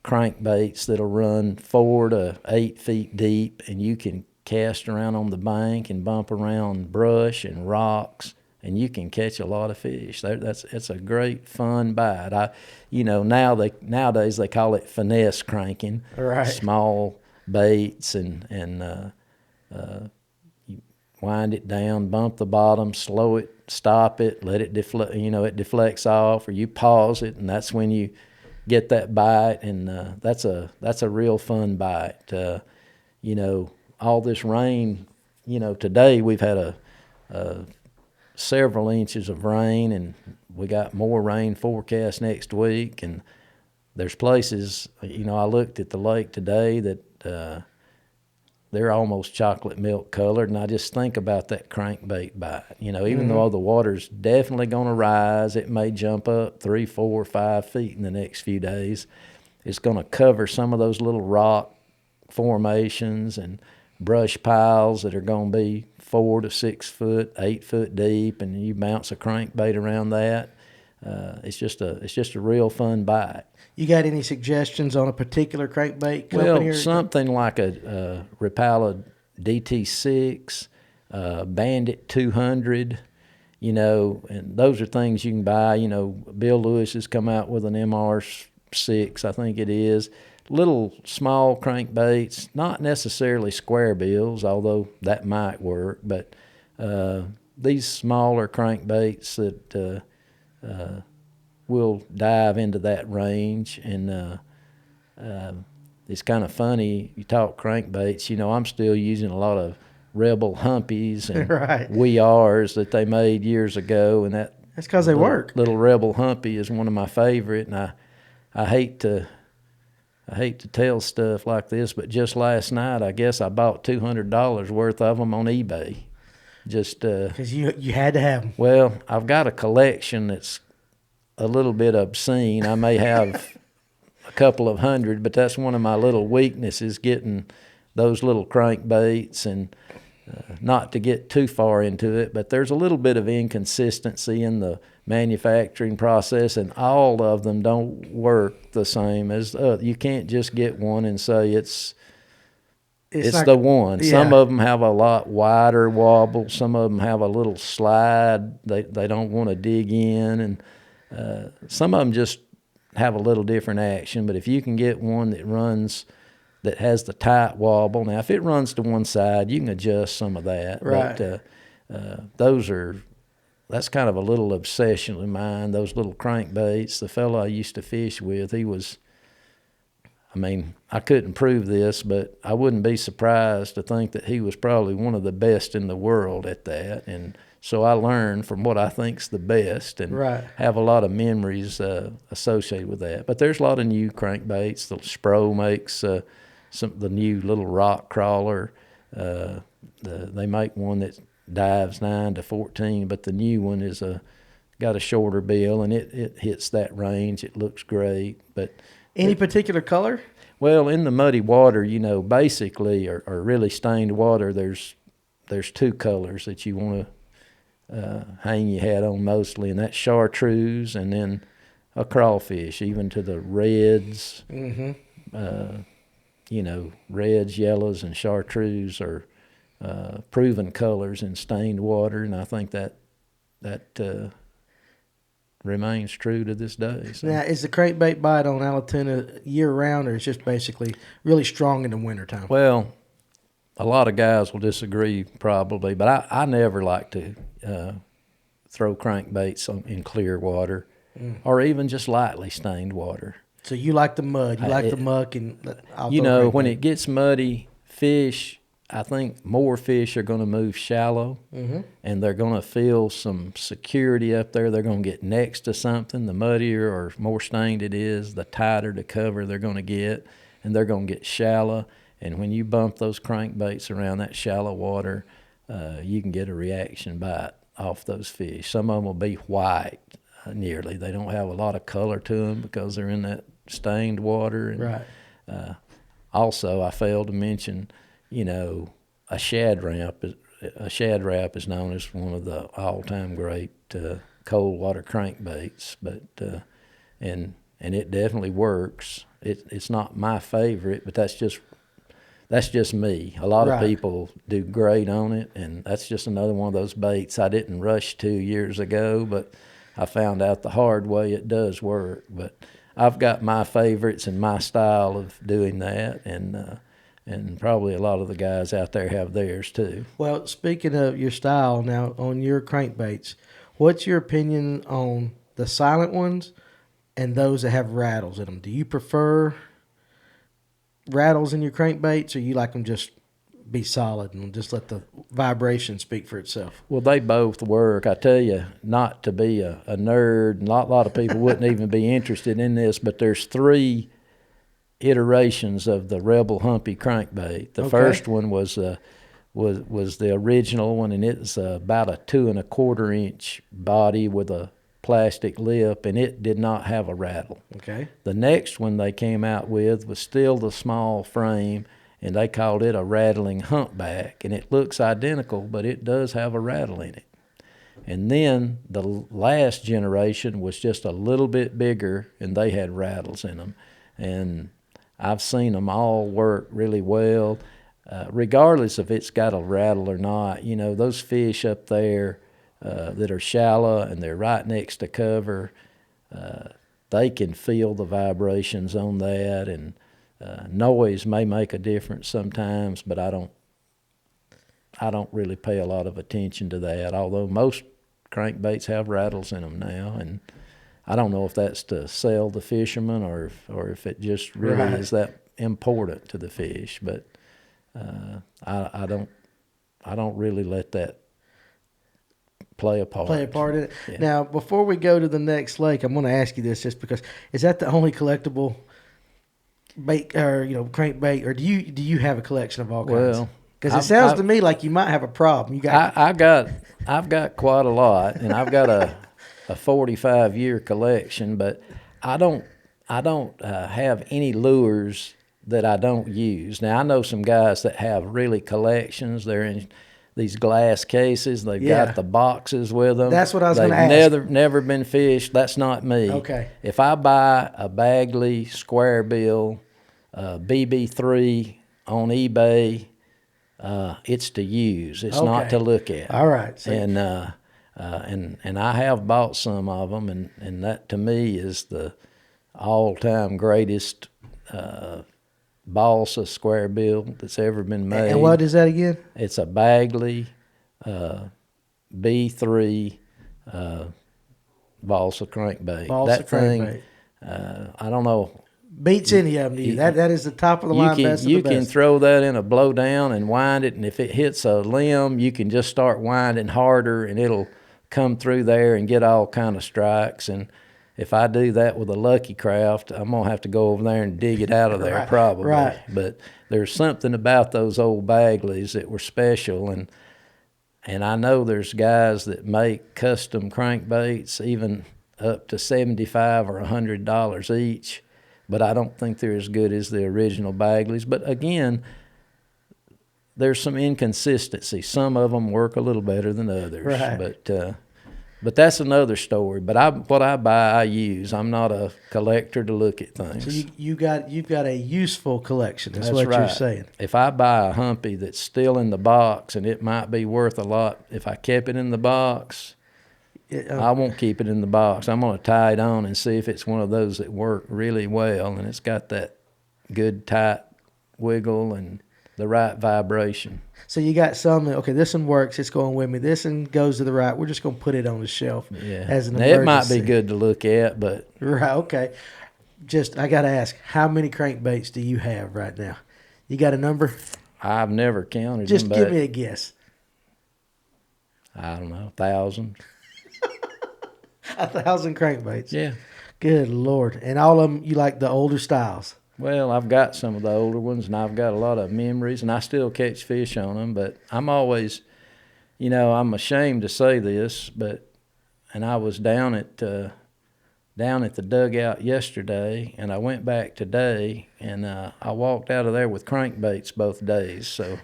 crankbaits that'll run 4 to 8 feet deep, and you can cast around on the bank and bump around brush and rocks, and you can catch a lot of fish. It's a great fun bite. Nowadays they call it finesse cranking. Right. Small baits and you wind it down, bump the bottom, slow it, stop it, let it deflect. It deflects off, or you pause it, and that's when you get that bite. And that's a real fun bite. All this rain. Today we've had several inches of rain, and we got more rain forecast next week. And there's places. I looked at the lake today that. They're almost chocolate milk colored, and I just think about that crankbait bite. Even though the water's definitely going to rise, it may jump up 3, 4, 5 feet in the next few days. It's going to cover some of those little rock formations and brush piles that are going to be 4 to 6 foot, 8 foot deep, and you bounce a crankbait around that. It's just a real fun bite. You got any suggestions on a particular crankbait company? Well, something like a Rapala DT6, Bandit 200, and those are things you can buy. Bill Lewis has come out with an MR6, I think it is. Little small crankbaits, not necessarily square bills, although that might work, but these smaller crankbaits that we'll dive into that range. And it's kind of funny, you talk crankbaits, I'm still using a lot of Rebel Humpies and Right. We-Rs that they made years ago, and that's because they work. Little Rebel Humpy is one of my favorite, and I hate to tell stuff like this, but just last night I guess I bought $200 worth of them on eBay. Just because you had to have them. Well, I've got a collection that's a little bit obscene. I may have a couple of hundred, but that's one of my little weaknesses, getting those little crankbaits. And not to get too far into it, but there's a little bit of inconsistency in the manufacturing process, and all of them don't work the same as you can't just get one and say it's the one. Yeah. Some of them have a lot wider wobble. Some of them have a little slide. They don't want to dig in, and some of them just have a little different action. But if you can get one that has the tight wobble, now if it runs to one side, you can adjust some of that. Right. But that's kind of a little obsession of mine, those little crankbaits. The fellow I used to fish with, I couldn't prove this, but I wouldn't be surprised to think that he was probably one of the best in the world at that. And so I learned from what I think's the best, and Right. have a lot of memories associated with that. But there's a lot of new crankbaits. The Spro makes the new little rock crawler. They make one that dives 9 to 14, but the new one is got a shorter bill, and it hits that range. It looks great. But Any particular color? well, in the muddy water, basically, or really stained water, there's two colors that you want to hang your hat on mostly, and that's chartreuse and then a crawfish, even to the reds. Reds, yellows, and chartreuse are proven colors in stained water, and I think that remains true to this day. So. Now, is the crankbait bite on Allatoona year-round, or is it just basically really strong in the wintertime? Well, a lot of guys will disagree probably, but I never like to throw crankbaits in clear water or even just lightly stained water. So you like the mud, you like the muck, and when it gets muddy, I think more fish are going to move shallow, and they're going to feel some security up there. They're going to get next to something. The muddier or more stained it is, the tighter the cover they're going to get, and they're going to get shallow. And when you bump those crankbaits around that shallow water, you can get a reaction bite off those fish. Some of them will be white nearly. They don't have a lot of color to them because they're in that stained water. And, right. Also, I failed to mention, a shad wrap. A shad wrap is known as one of the all-time great cold water crankbaits, but and it definitely works. It's not my favorite, but that's just me. A lot of people do great on it, and that's just another one of those baits I didn't rush to years ago, but I found out the hard way it does work. But I've got my favorites and my style of doing that, and probably a lot of the guys out there have theirs too. Well, speaking of your style now, on your crankbaits, what's your opinion on the silent ones and those that have rattles in them? Do you prefer rattles in your crankbaits, or you like them just be solid and just let the vibration speak for itself? Well, they both work. I tell you, not to be a nerd, and a lot of people wouldn't even be interested in this, but there's 3 iterations of the Rebel Humpy crankbait. The first one was the original one, and it's about a 2 1/4 inch body with a plastic lip, and it did not have a rattle. Okay. The next one they came out with was still the small frame, and they called it a rattling humpback, and it looks identical, but it does have a rattle in it. And then the last generation was just a little bit bigger, and they had rattles in them. And I've seen them all work really well, regardless if it's got a rattle or not. Those fish up there that are shallow and they're right next to cover, they can feel the vibrations on that, and noise may make a difference sometimes, but I don't really pay a lot of attention to that, although most crankbaits have rattles in them now, and I don't know if that's to sell the fishermen or if it just really is that important to the fish, but I don't really let that play a part in it. Yeah. Now, before we go to the next lake, I'm going to ask you this just because, is that the only collectible bait or crankbait, or do you have a collection of all kinds? Well, because it sounds to me like you might have a problem. I've got quite a lot, and I've got a 45-year collection, but I don't have any lures that I don't use. Now, I know some guys that have really collections. They're in these glass cases. They've got the boxes with them. That's what I was going to ask. They've never been fished. That's not me. Okay. If I buy a Bagley square bill BB3 on eBay, it's to use. It's not to look at. All right. So, and I have bought some of them, and that to me is the all-time greatest balsa square bill that's ever been made. And what is that again? It's a Bagley B3 balsa crankbait. Balsa crankbait. I don't know. Beats any of them. That is the top of the line. Best of the best. You can throw that in a blowdown and wind it, and if it hits a limb, you can just start winding harder, and it'll come through there and get all kind of strikes. And if I do that with a Lucky Craft, I'm going to have to go over there and dig it out of there probably. Right. But there's something about those old Bagleys that were special. And And I know there's guys that make custom crankbaits even up to $75 or $100 each, but I don't think they're as good as the original Bagleys. But again, there's some inconsistency. Some of them work a little better than others. Right. But that's another story. But what I buy, I use. I'm not a collector to look at things. So you've got a useful collection. That's what right. you're saying. If I buy a humpy that's still in the box and it might be worth a lot, if I kept it in the box, I won't keep it in the box. I'm going to tie it on and see if it's one of those that work really well and it's got that good tight wiggle and the right vibration. So you got some that, okay, this one works, it's going with me. This one goes to the right. We're just going to put it on the shelf as an emergency. It might be good to look at, but... Right, okay. I got to ask, how many crankbaits do you have right now? You got a number? I've never counted just them. Just give me a guess. I don't know, 1,000. 1,000 crankbaits? Yeah. Good Lord. And all of them, you like the older styles? Well, I've got some of the older ones, and I've got a lot of memories, and I still catch fish on them. But I'm always, I'm ashamed to say this, and I was down at the dugout yesterday, and I went back today, and I walked out of there with crankbaits both days. So,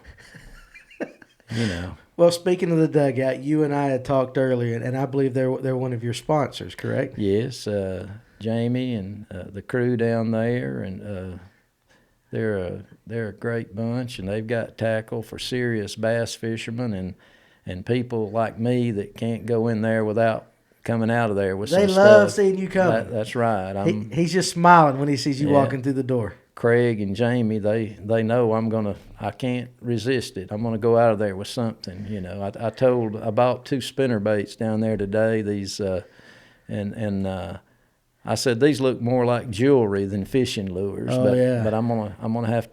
Well, speaking of the dugout, you and I had talked earlier, and I believe they're one of your sponsors, correct? Yes. Jamie and the crew down there, and they're a great bunch, and they've got tackle for serious bass fishermen and people like me that can't go in there without coming out of there with some stuff. They love seeing you coming. That's right. He's just smiling when he sees you walking through the door. Craig and Jamie, they know I can't resist it. I'm gonna go out of there with something. I bought 2 spinner baits down there today. These I said these look more like jewelry than fishing lures. But I'm gonna have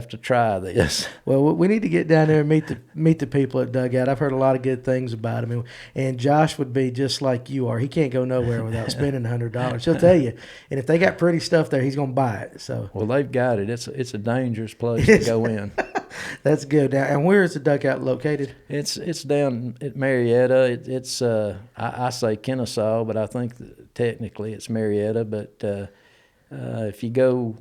to try this. Well, we need to get down there and meet the people at Dugout. I've heard a lot of good things about them, and Josh would be just like you are. He can't go nowhere without spending $100. He'll tell you, and if they got pretty stuff there, he's gonna buy it. So well, they've got it. It's a dangerous place to go in. That's good. Now, and where is the Dugout located? It's down at Marietta. It's I say Kennesaw, but I think technically it's Marietta. But if you go,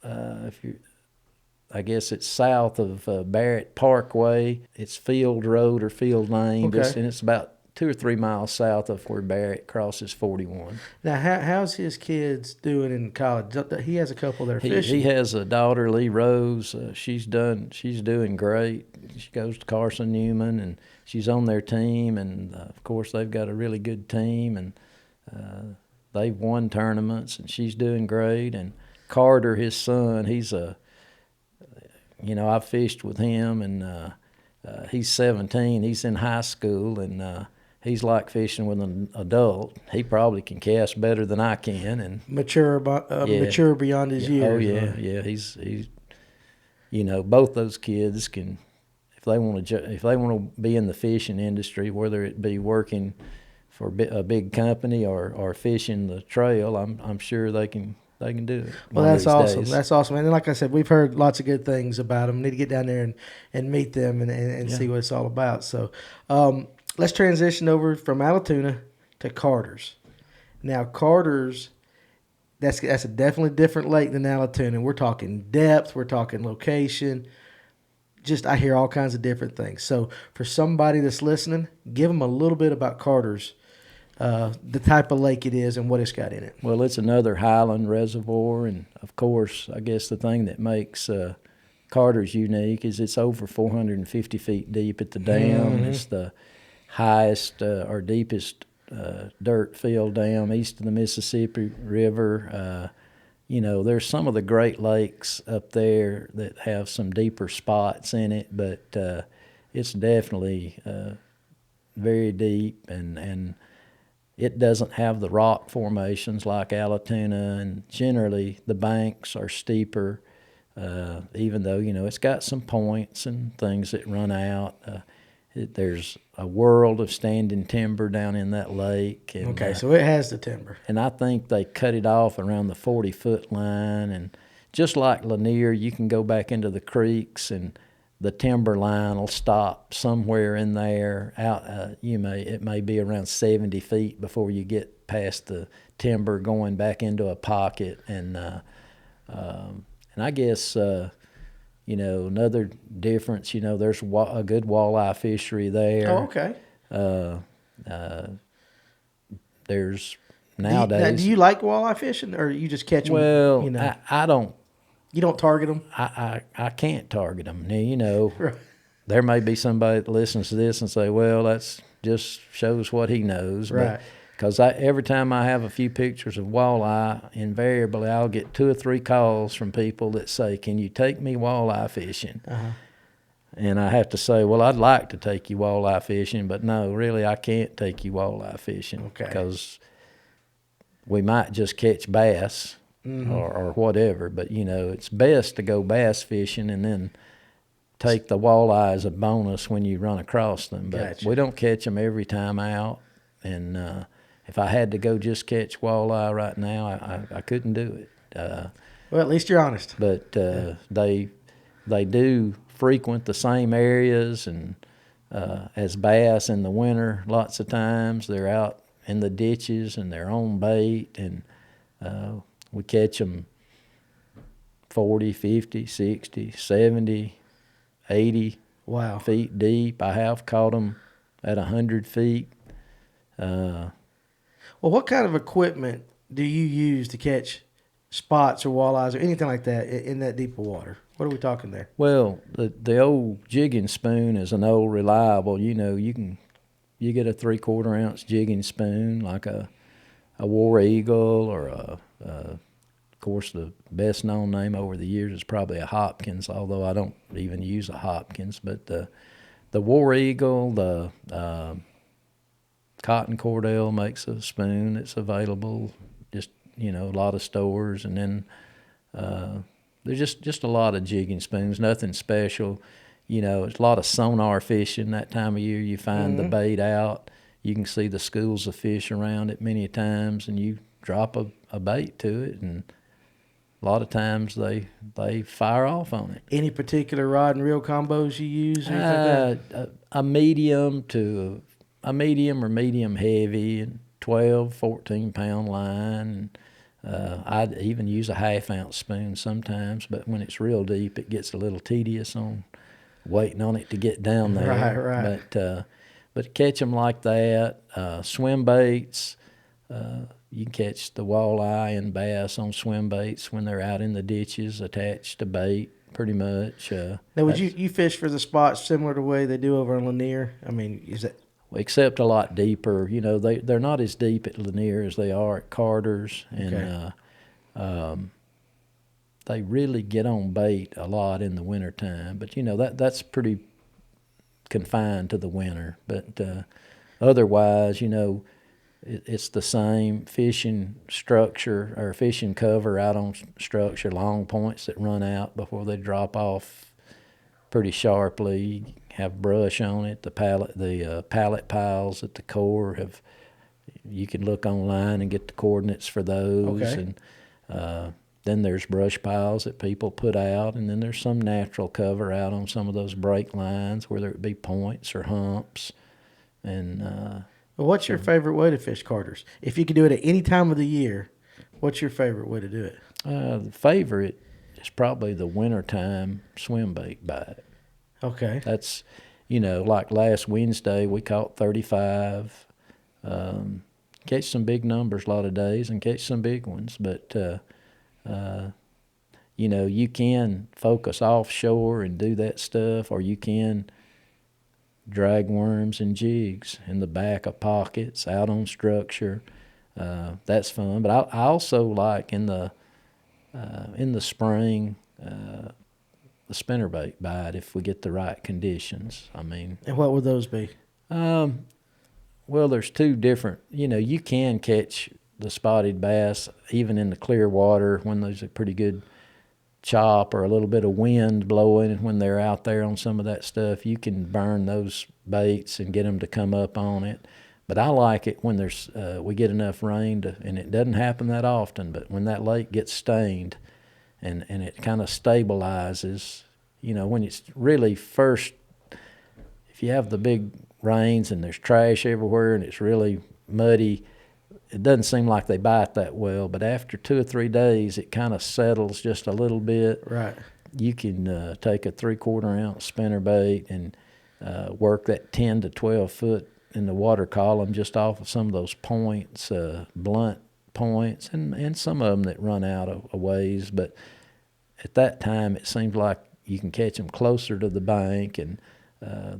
I guess it's south of Barrett Parkway. It's Field Road or Field Lane, okay. And it's about 2 or 3 miles south of where Barrett crosses 41. Now, how's his kids doing in college? He has a couple that are fishing. He has a daughter, Lee Rose. She's doing great. She goes to Carson Newman, and she's on their team. And of course, they've got a really good team, and they've won tournaments. And she's doing great. And Carter, his son, he's I've fished with him, and he's 17. He's in high school, and he's like fishing with an adult. He probably can cast better than I can, and mature beyond his years. Oh yeah. He's both those kids can, if they want to be in the fishing industry, whether it be working for a big company or fishing the trail, I'm sure they can do it. Well, that's awesome. That's awesome. And like I said, we've heard lots of good things about them. We need to get down there and meet them and see what it's all about. So let's transition over from Allatoona to Carter's. Now, Carter's, that's a definitely different lake than Allatoona. We're talking depth. We're talking location. I hear all kinds of different things. So for somebody that's listening, give them a little bit about Carter's. The type of lake it is and what it's got in it. Well, it's another highland reservoir, and of course, I guess the thing that makes Carter's unique is it's over 450 feet deep at the dam. Mm-hmm. It's the highest or deepest dirt filled dam east of the Mississippi River. There's some of the Great Lakes up there that have some deeper spots in it, but it's definitely very deep, and it doesn't have the rock formations like Allatoona, and generally the banks are steeper, even though, it's got some points and things that run out. There's a world of standing timber down in that lake. And, okay, so it has the timber. And I think they cut it off around the 40-foot line. And just like Lanier, you can go back into the creeks, and the timber line will stop somewhere in there. It may be around 70 feet before you get past the timber going back into a pocket, and I guess another difference. There's a good walleye fishery there. Oh, okay. There's nowadays. Do you like walleye fishing, or you just catch them? Well, I don't. You don't target them? I can't target them. Now, Right. there may be somebody that listens to this and say, well, that's just shows what he knows. Right. Because every time I have a few pictures of walleye, invariably I'll get 2 or 3 calls from people that say, can you take me walleye fishing? Uh-huh. And I have to say, well, I'd like to take you walleye fishing, but no, really, I can't take you walleye fishing. Okay. Because we might just catch bass. Mm-hmm. Or whatever, but it's best to go bass fishing and then take the walleye as a bonus when you run across them. But Gotcha. we don't catch them every time out, and if I had to go just catch walleye right now, I couldn't do it. Well, at least you're honest. But they do frequent the same areas, and as bass in the winter, lots of times they're out in the ditches and they're on bait, and we catch them 40, 50, 60, 70, 80 Wow. feet deep. I have caught them at 100 feet. Well, what kind of equipment do you use to catch spots or walleyes or anything like that in that deeper water? What are we talking there? Well, the old jigging spoon is an old reliable. You get a 3/4 ounce jigging spoon like a War Eagle or of course, the best known name over the years is probably a Hopkins, although I don't even use a Hopkins. But the War Eagle, the Cotton Cordell makes a spoon that's available, just a lot of stores, and then there's just a lot of jigging spoons, nothing special. It's a lot of sonar fishing that time of year. You find the bait out, you can see the schools of fish around it many times, and you drop a bait to it, and a lot of times they fire off on it. Any particular rod and reel combos you use? Or anything like that? A medium or medium heavy, and 12, 14 pound line. I'd even use a 1/2 ounce spoon sometimes, but when it's real deep, it gets a little tedious on waiting on it to get down there. Right. But catch them like that. Swim baits. You can catch the walleye and bass on swim baits when they're out in the ditches attached to bait, pretty much. Now, would you fish for the spots similar to the way they do over on Lanier? I mean, is that... Except a lot deeper. They're not as deep at Lanier as they are at Carter's, and they really get on bait a lot in the wintertime. But, that's pretty confined to the winter. But otherwise, it's the same fishing structure or fishing cover out on structure, long points that run out before they drop off pretty sharply. Have brush on it. The pallet piles at the core you can look online and get the coordinates for those. Okay. And then there's brush piles that people put out, and then there's some natural cover out on some of those break lines, whether it be points or humps. And Well, what's your favorite way to fish Carter's? If you could do it at any time of the year, what's your favorite way to do it? The favorite is probably the wintertime swim bait bite. Okay. That's, like last Wednesday, we caught 35. Catch some big numbers a lot of days and catch some big ones. But, you can focus offshore and do that stuff, or you can drag worms and jigs in the back of pockets, out on structure. That's fun. But I also like in the spring, the spinnerbait bite if we get the right conditions. And what would those be? Well, there's 2 different. You can catch the spotted bass even in the clear water when there's a pretty good chop or a little bit of wind blowing, and when they're out there on some of that stuff, you can burn those baits and get them to come up on it. But I like it when there's we get enough rain and it doesn't happen that often, but when that lake gets stained and it kind of stabilizes, when it's really first, if you have the big rains and there's trash everywhere and it's really muddy, it doesn't seem like they bite that well. But after 2 or 3 days, it kind of settles just a little bit. Right. You can take a 3/4 ounce spinnerbait and work that 10 to 12 foot in the water column just off of some of those points, blunt points, and some of them that run out a ways. But at that time, it seems like you can catch them closer to the bank, and a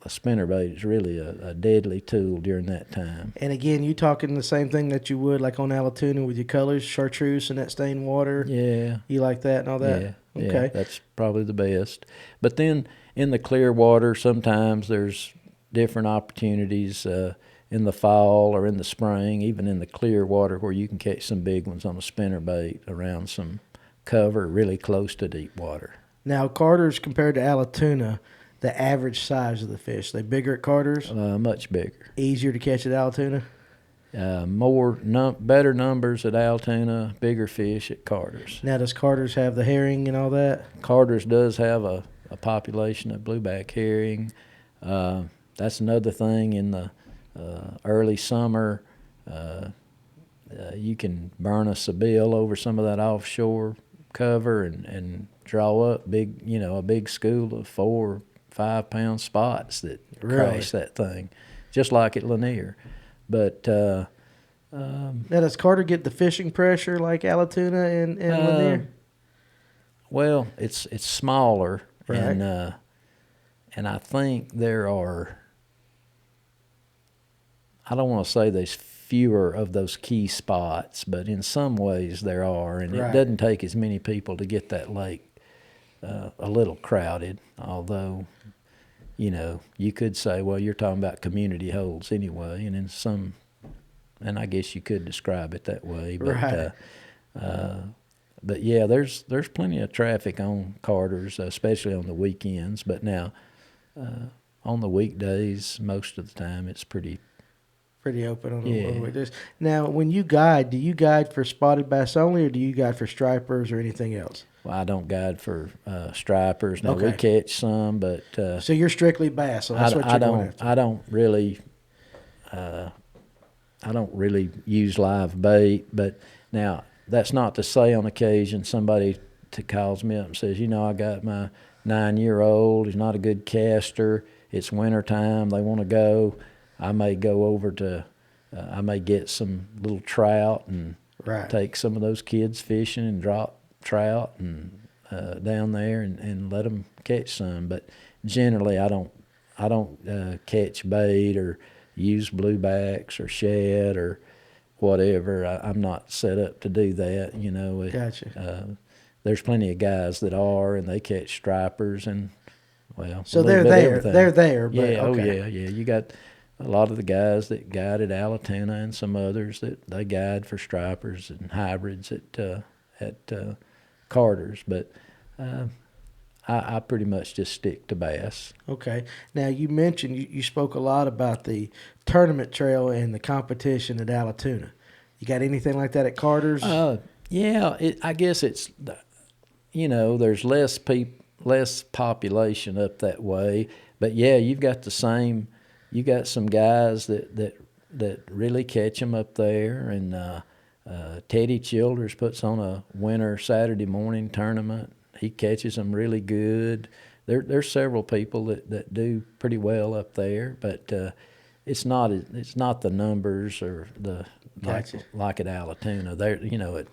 spinnerbait is really a deadly tool during that time. And again, you talking the same thing that you would like on Allatoona with your colors, chartreuse and that stained water? Yeah. You like that and all that? Yeah, Okay. yeah, that's probably the best. But then in the clear water, sometimes there's different opportunities in the fall or in the spring, even in the clear water, where you can catch some big ones on a spinnerbait around some cover really close to deep water. Now, Carter's compared to Allatoona, the average size of the fish, they bigger at Carter's? Much bigger. Easier to catch at Allatoona? Better numbers at Allatoona, bigger fish at Carter's. Now, does Carter's have the herring and all that? Carter's does have a population of blueback herring. That's another thing in the early summer. You can burn a Seville over some of that offshore cover and draw up a big school of 4 or 5 pound spots that crush that thing, just like at Lanier. But now, does Carter get the fishing pressure like Allatoona and Lanier? Well, it's smaller, Right. and I think there are. I don't want to say there's fewer of those key spots, but in some ways there are, and Right. it doesn't take as many people to get that lake a little crowded. Although, you could say, well, you're talking about community holes anyway, and in some, and I guess you could describe it that way. But, Right. But yeah, there's plenty of traffic on Carter's, especially on the weekends. But now, on the weekdays, most of the time it's pretty Pretty open on Yeah. the weekdays. Now, when you guide, do you guide for spotted bass only, or do you guide for stripers or anything else? Well, I don't guide for stripers. Now we Okay. catch some, but So you're strictly bass. So that's what you're going after. I don't really use live bait. But now that's not to say on occasion somebody calls me up and says, I got my 9-year-old. He's not a good caster. It's wintertime. They want to go. I may go over to. I may get some little trout and Right. take some of those kids fishing and drop trout and down there and let them catch some. But generally, I don't catch bait or use bluebacks or shad or whatever. I'm not set up to do that. Gotcha. There's plenty of guys that are, and they catch stripers and So a little they're bit of there. everything. They're there. But, Yeah. okay. Oh yeah. You got a lot of the guys that guide at Allatoona and some others that they guide for stripers and hybrids at Carter's, but I pretty much just stick to bass. Okay. Now, you mentioned you spoke a lot about the tournament trail and the competition at Allatoona. You got anything like that at Carter's? Yeah. I guess it's there's less population up that way, but yeah, you've got the same. You got some guys that really catch them up there, and Teddy Childers puts on a winter Saturday morning tournament. He catches them really good. There's several people that do pretty well up there, but it's not the numbers or the Gotcha. like at Allatoona. There, at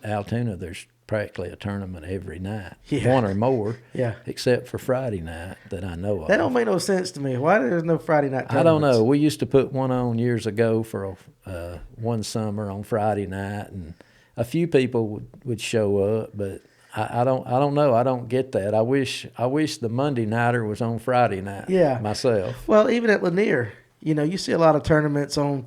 Allatoona there's practically a tournament every night, Yeah. one or more. Yeah. Except for Friday night that I know of. That don't make no sense to me. Why there's no Friday night tournaments? I don't know. We used to put one on years ago for one summer on Friday night, and a few people would show up, but I don't know. I don't get that. I wish the Monday nighter was on Friday night. Yeah. Myself. Well, even at Lanier, you see a lot of tournaments on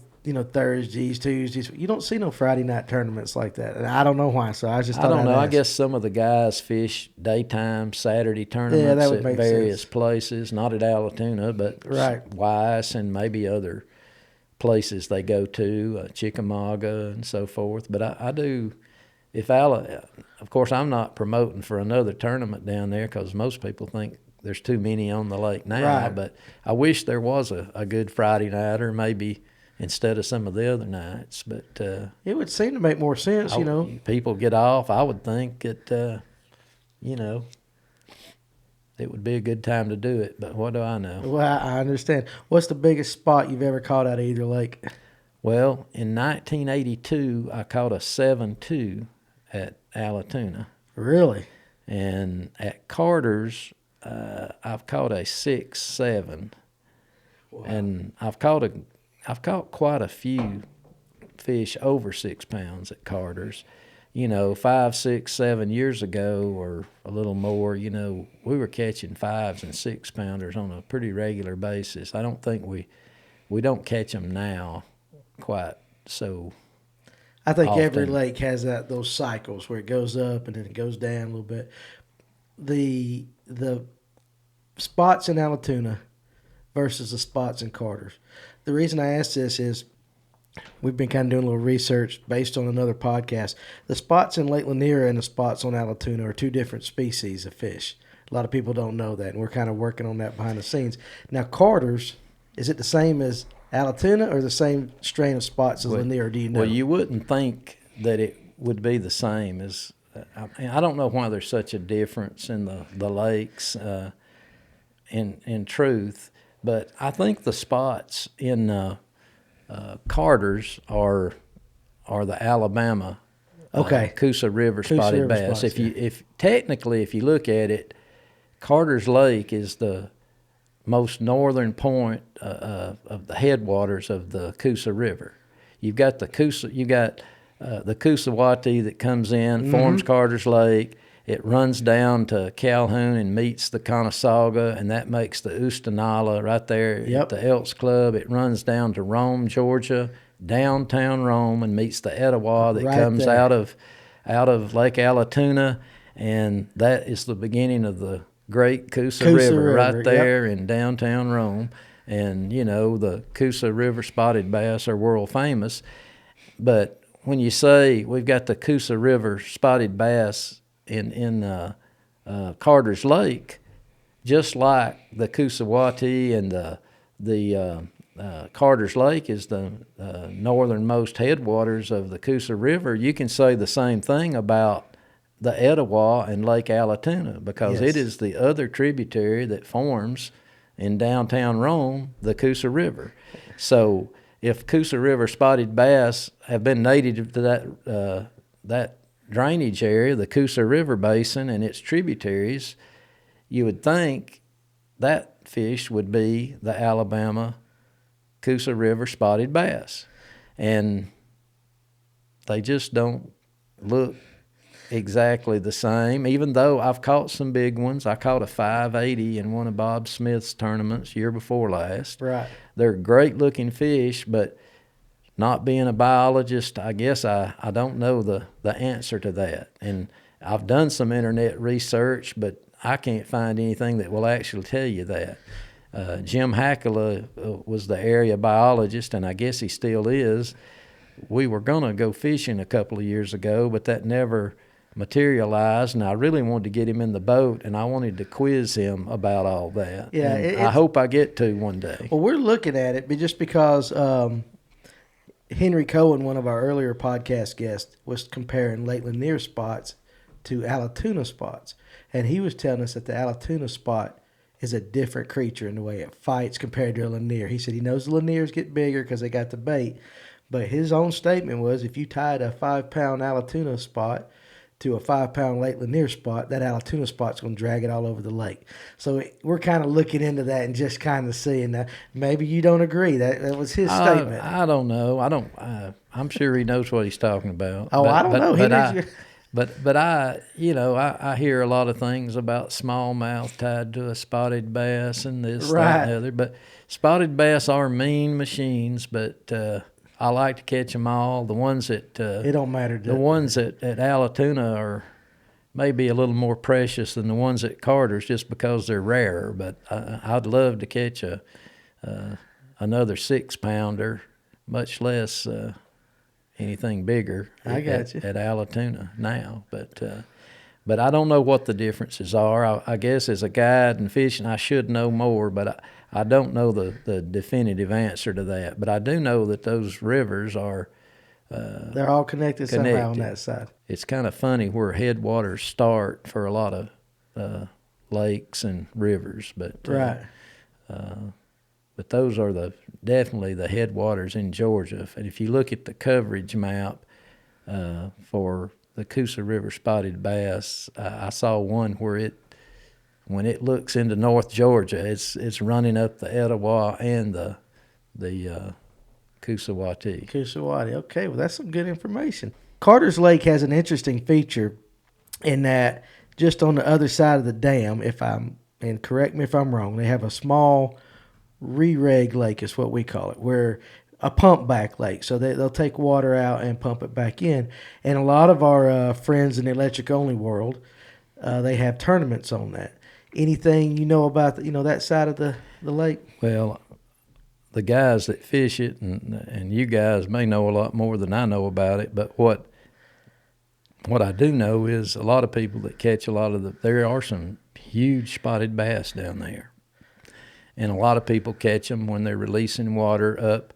Thursdays, Tuesdays. You don't see no Friday night tournaments like that, and I don't know why. So I just thought I don't know. I'd I ask. guess some of the guys fish daytime Saturday tournaments that would at make various sense. places, not at Allatoona, but Right. Weiss and maybe other places they go to, Chickamauga and so forth. But I do, of course, I'm not promoting for another tournament down there because most people think there's too many on the lake now. Right. But I wish there was a good Friday night, or maybe instead of some of the other nights. But It would seem to make more sense, you know. people get off. I would think that it would be a good time to do it. But what do I know? Well, I understand. What's the biggest spot you've ever caught out of either lake? Well, in 1982, I caught a 7.2 at Allatoona. Really? And at Carter's, I've caught a 6.7. Wow. And I've caught quite a few fish over 6 pounds at Carter's. 5, 6, 7 years ago, or a little more, we were catching 5s and 6 pounders on a pretty regular basis. I don't think we don't catch them now quite so. I think often. every lake has those cycles where it goes up and then it goes down a little bit. The spots in Allatoona versus the spots in Carter's. The reason I ask this is we've been kind of doing a little research based on another podcast. The spots in Lake Lanier and the spots on Allatoona are two different species of fish. A lot of people don't know that, and we're kind of working on that behind the scenes. Now, Carter's, is it the same as Allatoona or the same strain of spots as Lanier, or do you know? Well, you wouldn't think that it would be the same as I don't know why there's such a difference in the lakes in truth, but I think the spots in Carter's are the Alabama Coosa River spotted bass. Spots, If you look at it, Carter's Lake is the most northern point of the headwaters of the Coosa River. You've got the Coosawhattie that comes in, forms Carter's Lake. It runs down to Calhoun and meets the Conasauga, and that makes the Oostanala right there at the Elks Club. It runs down to Rome, Georgia, downtown Rome, and meets the Etowah that comes there. out of Lake Allatoona, and that is the beginning of the great Coosa River right there in downtown Rome. And, the Coosa River spotted bass are world famous. But when you say we've got the Coosa River spotted bass in Carter's Lake, just like the Coosawhattie and the Carter's Lake is the northernmost headwaters of the Coosa River, you can say the same thing about the Etowah and Lake Allatoona, because it is the other tributary that forms in downtown Rome the Coosa River. So if Coosa River spotted bass have been native to that drainage area, the Coosa River basin and its tributaries, you would think that fish would be the Alabama Coosa River spotted bass. And they just don't look exactly the same, even though I've caught some big ones. I caught a 580 in one of Bob Smith's tournaments year before last. Right. They're great looking fish, but not being a biologist, I guess I don't know the answer to that. And I've done some internet research, but I can't find anything that will actually tell you that. Jim Hackala was the area biologist, and I guess he still is. We were going to go fishing a couple of years ago, but that never materialized, and I really wanted to get him in the boat, and I wanted to quiz him about all that. Yeah, I hope I get to one day. Well, we're looking at it, but just because Henry Cohen, one of our earlier podcast guests, was comparing Lake Lanier spots to Allatoona spots, and he was telling us that the Allatoona spot is a different creature in the way it fights compared to a Lanier. He said he knows the Laniers get bigger because they got the bait, but his own statement was if you tied a 5-pound Allatoona spot to a 5-pound Lake Lanier spot, that Allatoona spot's going to drag it all over the lake. So we're kind of looking into that and just kind of seeing that. Maybe you don't agree. That was his statement. I don't know. I'm sure he knows what he's talking about. Oh, I don't know. But I hear a lot of things about smallmouth tied to a spotted bass and this, that, and the other. But spotted bass are mean machines, but I like to catch them all. The ones that it don't matter. The ones at Allatoona are maybe a little more precious than the ones at Carter's, just because they're rarer. But I'd love to catch another 6-pounder, much less anything bigger. I got you. At Allatoona now, but I don't know what the differences are. I guess as a guide and fishing, I should know more, but I don't know the definitive answer to that. But I do know that those rivers are they're all connected somehow on that side. It's kind of funny where headwaters start for a lot of lakes and rivers, but Right. But those are definitely the headwaters in Georgia. And if you look at the coverage map for the Coosa River spotted bass, I saw one where when it looks into North Georgia, it's running up the Etowah and the Coosawhatee. Coosawhatee. Okay, well, that's some good information. Carter's Lake has an interesting feature in that just on the other side of the dam, and correct me if I'm wrong, they have a small re-reg lake is what we call it, where a pump back lake. So they'll take water out and pump it back in. And a lot of our friends in the electric only world, they have tournaments on that. Anything you know about that side of the lake? Well, the guys that fish it, and you guys may know a lot more than I know about it, but what I do know is a lot of people that catch there are some huge spotted bass down there. And a lot of people catch them when they're releasing water up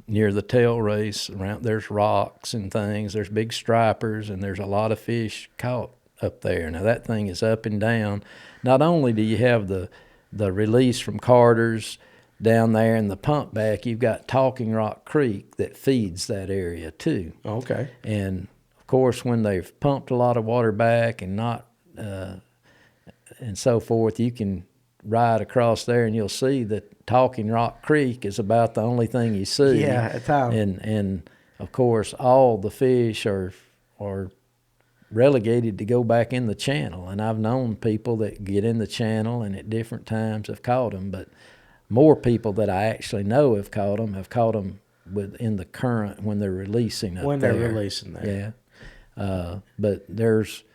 near the tail race. There's rocks and things. There's big stripers, and there's a lot of fish caught up there. Now, that thing is up and down. Not only do you have the release from Carter's down there in the pump back, you've got Talking Rock Creek that feeds that area too. Okay. And, of course, when they've pumped a lot of water back and and so forth, you can ride across there and you'll see that Talking Rock Creek is about the only thing you see. Yeah, at times. And of course, all the fish are relegated to go back in the channel. And I've known people that get in the channel and at different times have caught them, but more people that I actually know have caught them within the current when they're releasing up there. When they're releasing there. Yeah. But there's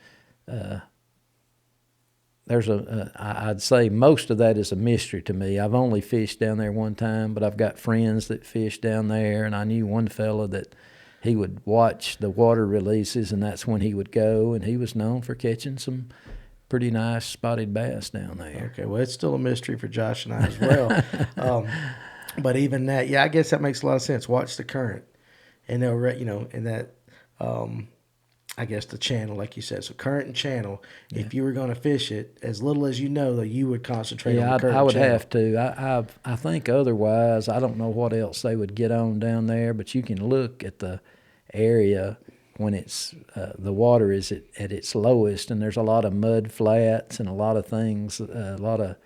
I'd say most of that is a mystery to me. I've only fished down there one time, but I've got friends that fish down there, and I knew one fella that he would watch the water releases, and that's when he would go, and he was known for catching some pretty nice spotted bass down there. Okay, well, it's still a mystery for Josh and I as well. But even that, yeah, I guess that makes a lot of sense. Watch the current, and they'll, in that, I guess the channel, like you said. So current and channel, if you were going to fish it, as little as you know, that you would concentrate on the current I would channel. have to. I think otherwise, I don't know what else they would get on down there, but you can look at the area when it's the water is at its lowest, and there's a lot of mud flats and a lot of things, a lot of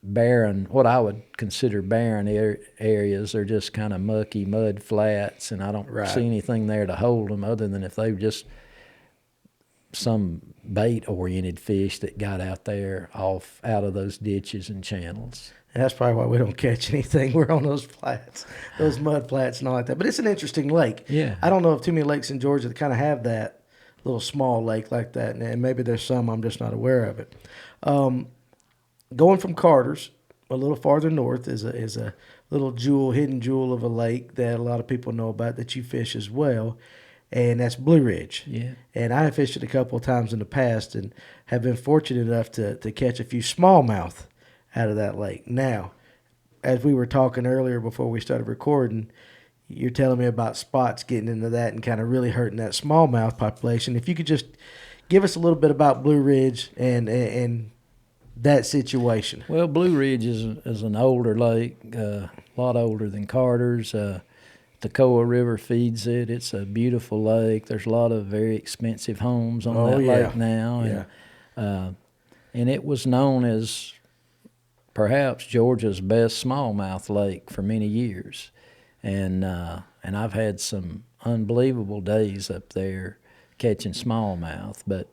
barren, what I would consider barren areas. They're just kind of mucky mud flats, and I don't see anything there to hold them other than if they were just some bait-oriented fish that got out there out of those ditches and channels. And that's probably why we don't catch anything. We're on those flats, those mud flats and all like that. But it's an interesting lake. Yeah. I don't know of too many lakes in Georgia that kind of have that little small lake like that. And maybe there's some, I'm just not aware of it. Going from Carter's a little farther north is a little hidden jewel of a lake that a lot of people know about that you fish as well, and that's Blue Ridge. Yeah. And I have fished it a couple of times in the past and have been fortunate enough to catch a few smallmouth out of that lake. Now, as we were talking earlier before we started recording, you're telling me about spots getting into that and kind of really hurting that smallmouth population. If you could just give us a little bit about Blue Ridge and that situation. Well, Blue Ridge is an older lake, a lot older than Carter's. Toccoa River feeds it. It's a beautiful lake. There's a lot of very expensive homes on that lake now. And it was known as perhaps Georgia's best smallmouth lake for many years. And I've had some unbelievable days up there catching smallmouth. But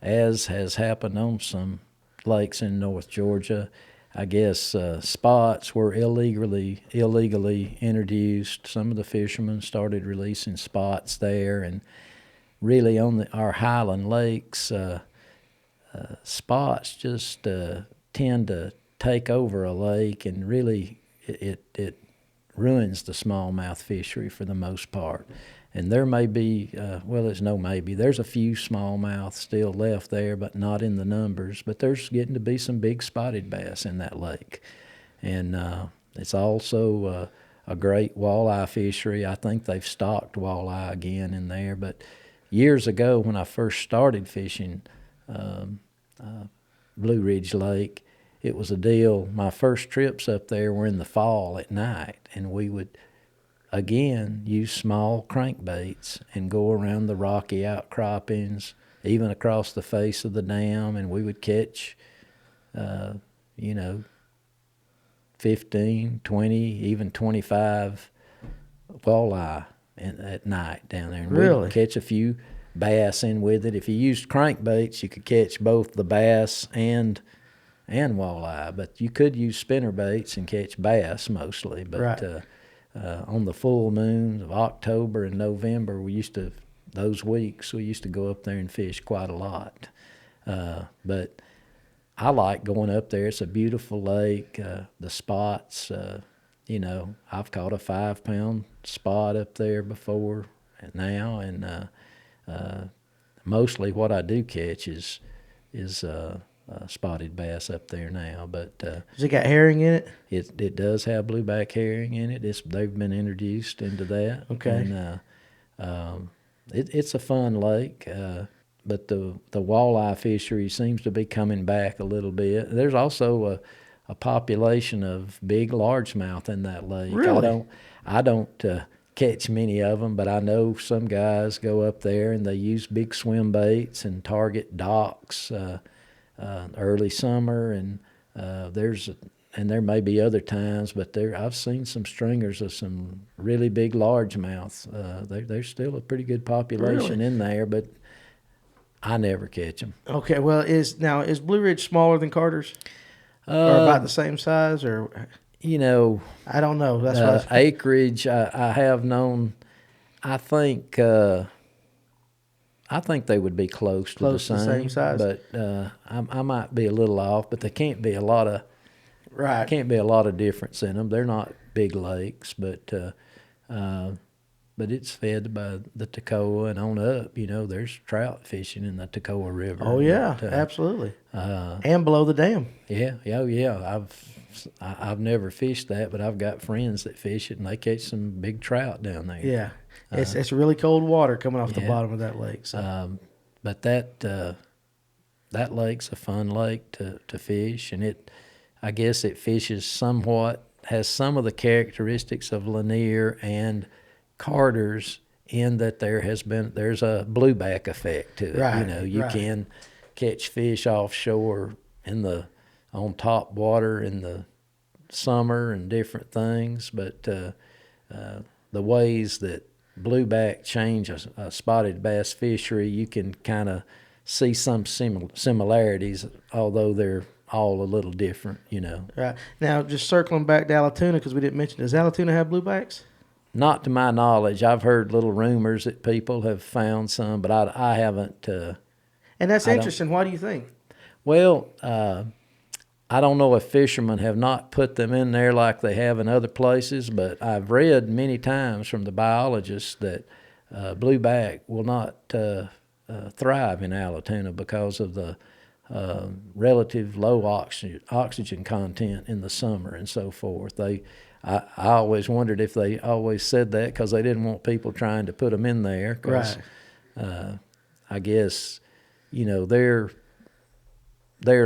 as has happened on some lakes in North Georgia, I guess spots were illegally introduced. Some of the fishermen started releasing spots there, and really on our highland lakes, spots just tend to take over a lake, and really it ruins the smallmouth fishery for the most part. And there may be, there's no maybe. There's a few smallmouth still left there, but not in the numbers. But there's getting to be some big spotted bass in that lake. And it's also a great walleye fishery. I think they've stocked walleye again in there. But years ago when I first started fishing Blue Ridge Lake, it was a deal. My first trips up there were in the fall at night, and we would again use small crankbaits and go around the rocky outcroppings, even across the face of the dam, and we would catch 15, 20, even 25 walleye at night down there. And Really? we'd catch a few bass in with it. If you used crankbaits, you could catch both the bass and walleye, but you could use spinner baits and catch bass mostly. But Right. On the full moons of October and November, those weeks, we used to go up there and fish quite a lot. But I like going up there. It's a beautiful lake. The spots, I've caught a 5-pound spot up there before and now, and mostly what I do catch is spotted bass up there now. But Has it got herring in it? it does have blueback herring in it. They've been introduced into that. Okay. And it's a fun lake. But the walleye fishery seems to be coming back a little bit. There's also a population of big largemouth in that lake. Really? I don't catch many of them, but I know some guys go up there and they use big swim baits and target docks early summer, and there may be other times, but I've seen some stringers of some really big largemouths. There's still a pretty good population in there, but I never catch them. Okay. Well, is Blue Ridge smaller than Carter's, or about the same size, or I don't know. That's what acreage. I have known. I think they would be close to the same size, but I might be a little off. But there can't be a lot of right. can't be a lot of difference in them. They're not big lakes, but it's fed by the Toccoa and on up. There's trout fishing in the Toccoa River. Oh yeah, but, absolutely. And below the dam. Yeah. I've never fished that, but I've got friends that fish it, and they catch some big trout down there. Yeah, it's really cold water coming off the bottom of that lake. So. But that lake's a fun lake to fish, and I guess it fishes has some of the characteristics of Lanier and Carter's in that there's a blueback effect to it. Right, You right. can catch fish offshore on top water in the summer and different things, but the ways that blueback change a spotted bass fishery, you can kind of see some similarities, although they're all a little different. Right. Now, just circling back to Allatoona, because we didn't mention, does Allatoona have bluebacks? Not to my knowledge. I've heard little rumors that people have found some, but I haven't. And that's interesting. Why do you think? Well, I don't know if fishermen have not put them in there like they have in other places, but I've read many times from the biologists that blueback will not thrive in Allatoona because of the relative low oxygen content in the summer and so forth. I always wondered if they always said that because they didn't want people trying to put them in there. Right. I guess, their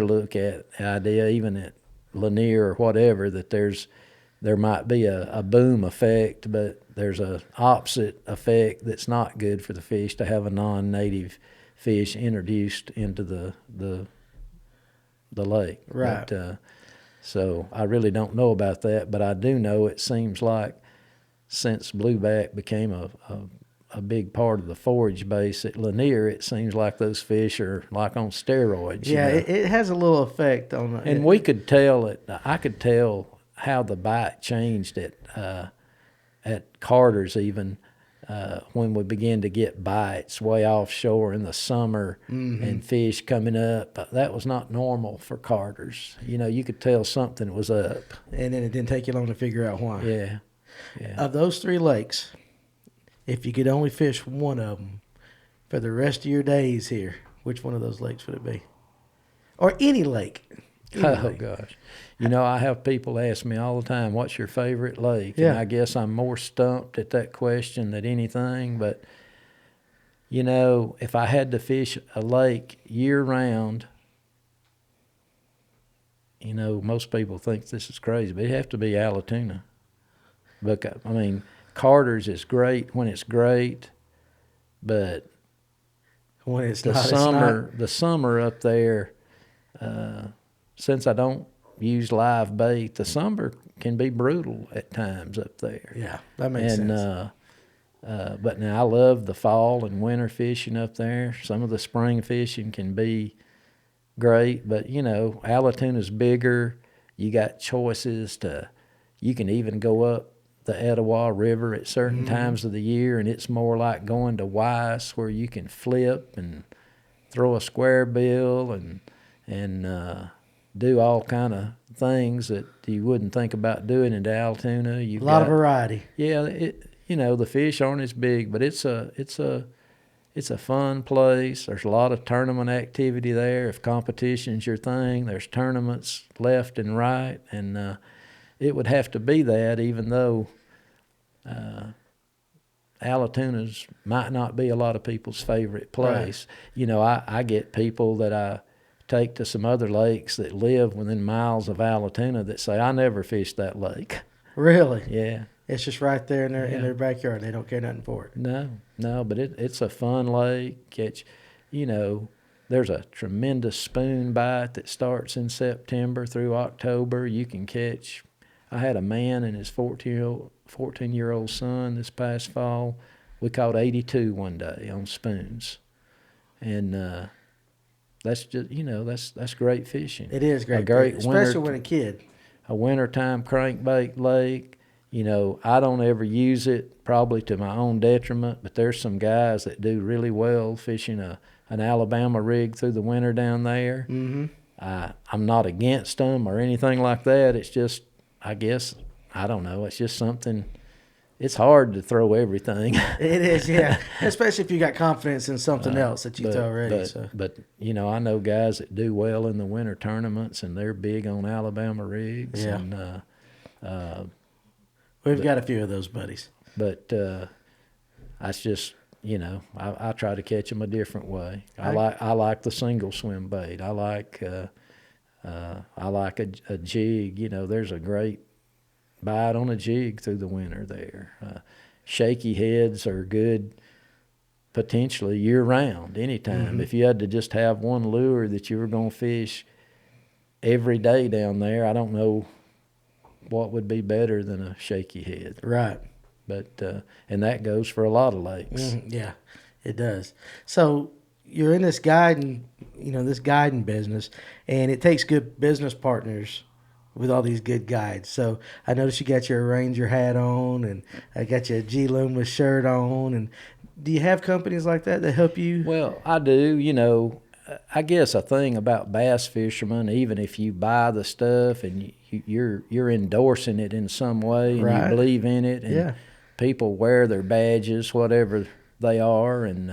look at idea, even at Lanier or whatever, that there might be a boom effect, but there's a opposite effect that's not good for the fish to have a non-native fish introduced into the lake. Right. But, so I really don't know about that, but I do know it seems like since blueback became a big part of the forage base at Lanier, it seems like those fish are like on steroids. Yeah, it has a little effect on it. And we could tell I could tell how the bite changed at Carter's even when we began to get bites way offshore in the summer and fish coming up. That was not normal for Carter's. You could tell something was up. And then it didn't take you long to figure out why. Yeah. Yeah. Of those 3 lakes, if you could only fish one of them for the rest of your days here, which one of those lakes would it be? Or any lake. Oh, gosh. I have people ask me all the time, what's your favorite lake? Yeah. And I guess I'm more stumped at that question than anything. But, if I had to fish a lake year-round, most people think this is crazy, but it'd have to be Allatoona. Because, Carter's is great when it's great, but When it's the not, it's summer, not. the summer up there, since I don't use live bait, the summer can be brutal at times up there. Yeah, that makes sense. But now I love the fall and winter fishing up there. Some of the spring fishing can be great, but Allatoona's bigger. You got choices you can even go up the Etowah River at certain times of the year, and it's more like going to Weiss where you can flip and throw a square bill and do all kind of things that you wouldn't think about doing in Allatoona. A lot of variety. Yeah, the fish aren't as big, but it's a fun place. There's a lot of tournament activity there. If competition's your thing, there's tournaments left and right, and it would have to be that, even though Allatoona's might not be a lot of people's favorite place. Right. I get people that I take to some other lakes that live within miles of Allatoona that say, I never fished that lake. Really? Yeah. It's just right there in their backyard. They don't care nothing for it. No, but it's a fun lake. There's a tremendous spoon bite that starts in September through October. You can catch. I had a man and his 14-year-old son this past fall. We caught 82 one day on spoons, and that's just that's great fishing. It is great, especially when a kid. A wintertime crankbait lake. I don't ever use it, probably to my own detriment, but there's some guys that do really well fishing an Alabama rig through the winter down there. Mm-hmm. I'm not against them or anything like that. It's just, I guess, I don't know. It's just something. It's hard to throw everything. It is, yeah. Especially if you got confidence in something else that you throw already. But I know guys that do well in the winter tournaments, and they're big on Alabama rigs. Yeah. We've got a few of those buddies. But that's just, I try to catch them a different way. I like the single swim bait. I like a jig. There's a great bite on a jig through the winter there. Shaky heads are good potentially year-round, anytime. Mm-hmm. If you had to just have one lure that you were going to fish every day down there, I don't know what would be better than a shaky head. Right. But and that goes for a lot of lakes. Yeah, it does. So you're in this guiding business, and it takes good business partners with all these good guides. So I noticed you got your Ranger hat on, and I got your G Loomis shirt on. And do you have companies like that help you? Well, I do. I guess a thing about bass fishermen, even if you buy the stuff and you're endorsing it in some way, and right. You believe in it, and people wear their badges, whatever they are, and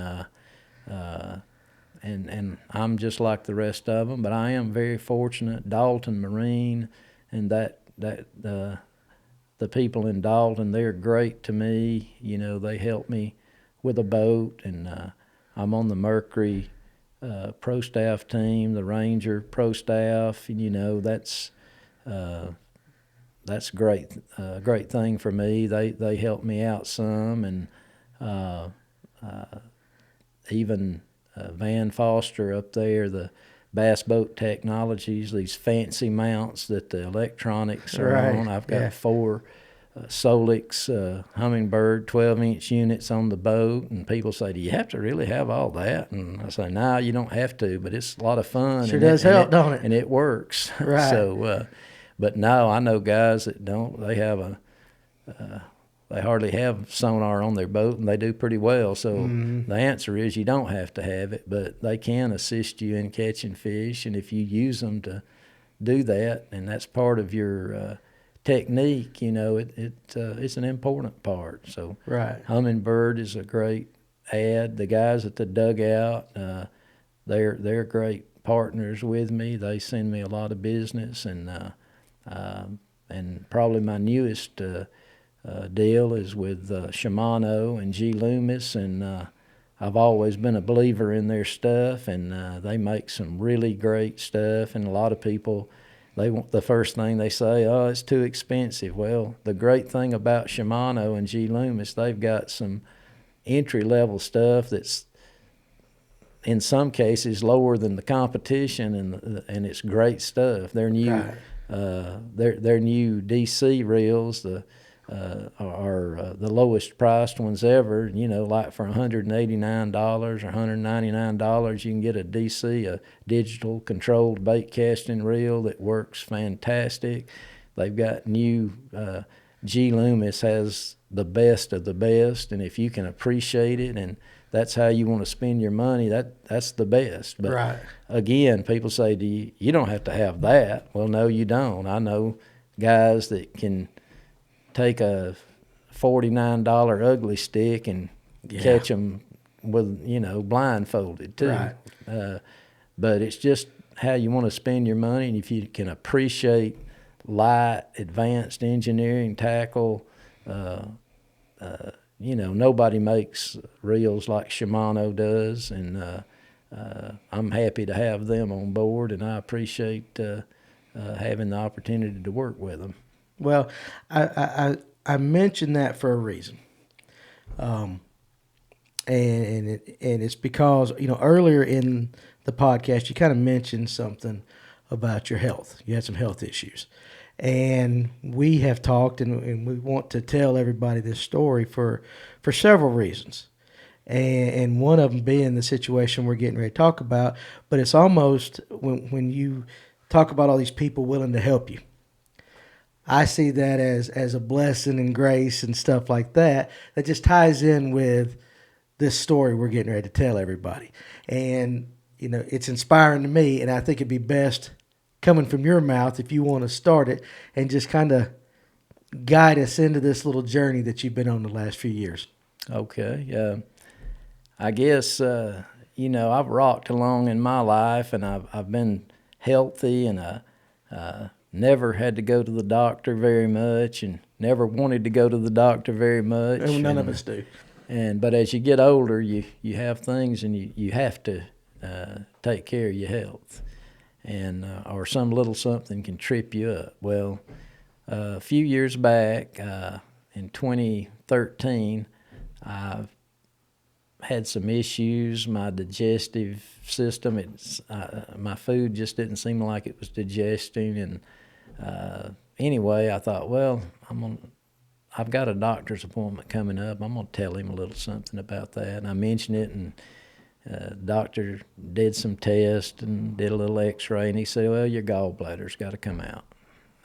I'm just like the rest of them. But I am very fortunate. Dalton Marine and the people in Dalton, they're great to me. They help me with a boat, and I'm on the Mercury pro staff team, the Ranger pro staff, and that's great thing for me. They help me out some, and even Van Foster up there, the Bass Boat Technologies, these fancy mounts that the electronics are on. I've got 4 Solix Hummingbird 12-inch units on the boat, and people say, do you have to really have all that? And I say, no, you don't have to, but it's a lot of fun. Sure does help, don't it? And it works. Right. So, but no, I know guys that don't. They have they hardly have sonar on their boat, and they do pretty well. So the answer is you don't have to have it, but they can assist you in catching fish, and if you use them to do that, and that's part of your technique, it's an important part. So Right. Hummingbird is a great ad. The guys at the dugout, they're great partners with me. They send me a lot of business, and probably my newest deal is with Shimano and G. Loomis, and I've always been a believer in their stuff, and they make some really great stuff. And a lot of people, the first thing they say, oh, it's too expensive. Well, the great thing about Shimano and G. Loomis, they've got some entry-level stuff that's in some cases lower than the competition, and it's great stuff. Their new their new DC reels, are the lowest priced ones ever. Like for $189 or $199, you can get a DC, a digital controlled bait casting reel that works fantastic. They've got new G. Loomis has the best of the best, and if you can appreciate it, and that's how you want to spend your money, that's the best. But again, people say, you don't have to have that. Well, no, you don't. I know guys that can take a $49 ugly stick and catch them with, blindfolded too. Right. But it's just how you want to spend your money, and if you can appreciate light, advanced engineering tackle, nobody makes reels like Shimano does, and I'm happy to have them on board, and I appreciate having the opportunity to work with them. Well, I mentioned that for a reason, and it's because earlier in the podcast you kind of mentioned something about your health. You had some health issues, and we have talked, and we want to tell everybody this story for several reasons, and one of them being the situation we're getting ready to talk about. But it's almost when you talk about all these people willing to help you, I see that as a blessing and grace and stuff like that just ties in with this story we're getting ready to tell everybody. And, it's inspiring to me, and I think it'd be best coming from your mouth if you want to start it and just kind of guide us into this little journey that you've been on the last few years. Okay. I guess, I've rocked along in my life, and I've been healthy, and never had to go to the doctor very much, and never wanted to go to the doctor very much. And none of us do. But as you get older, you have things, and you have to take care of your health, and or some little something can trip you up. Well, a few years back, in 2013, I had some issues. My digestive system, my food just didn't seem like it was digesting, and anyway, I thought, well, I've got a doctor's appointment coming up. I'm going to tell him a little something about that. And I mentioned it, and the doctor did some tests and did a little x-ray, and he said, well, your gallbladder's got to come out.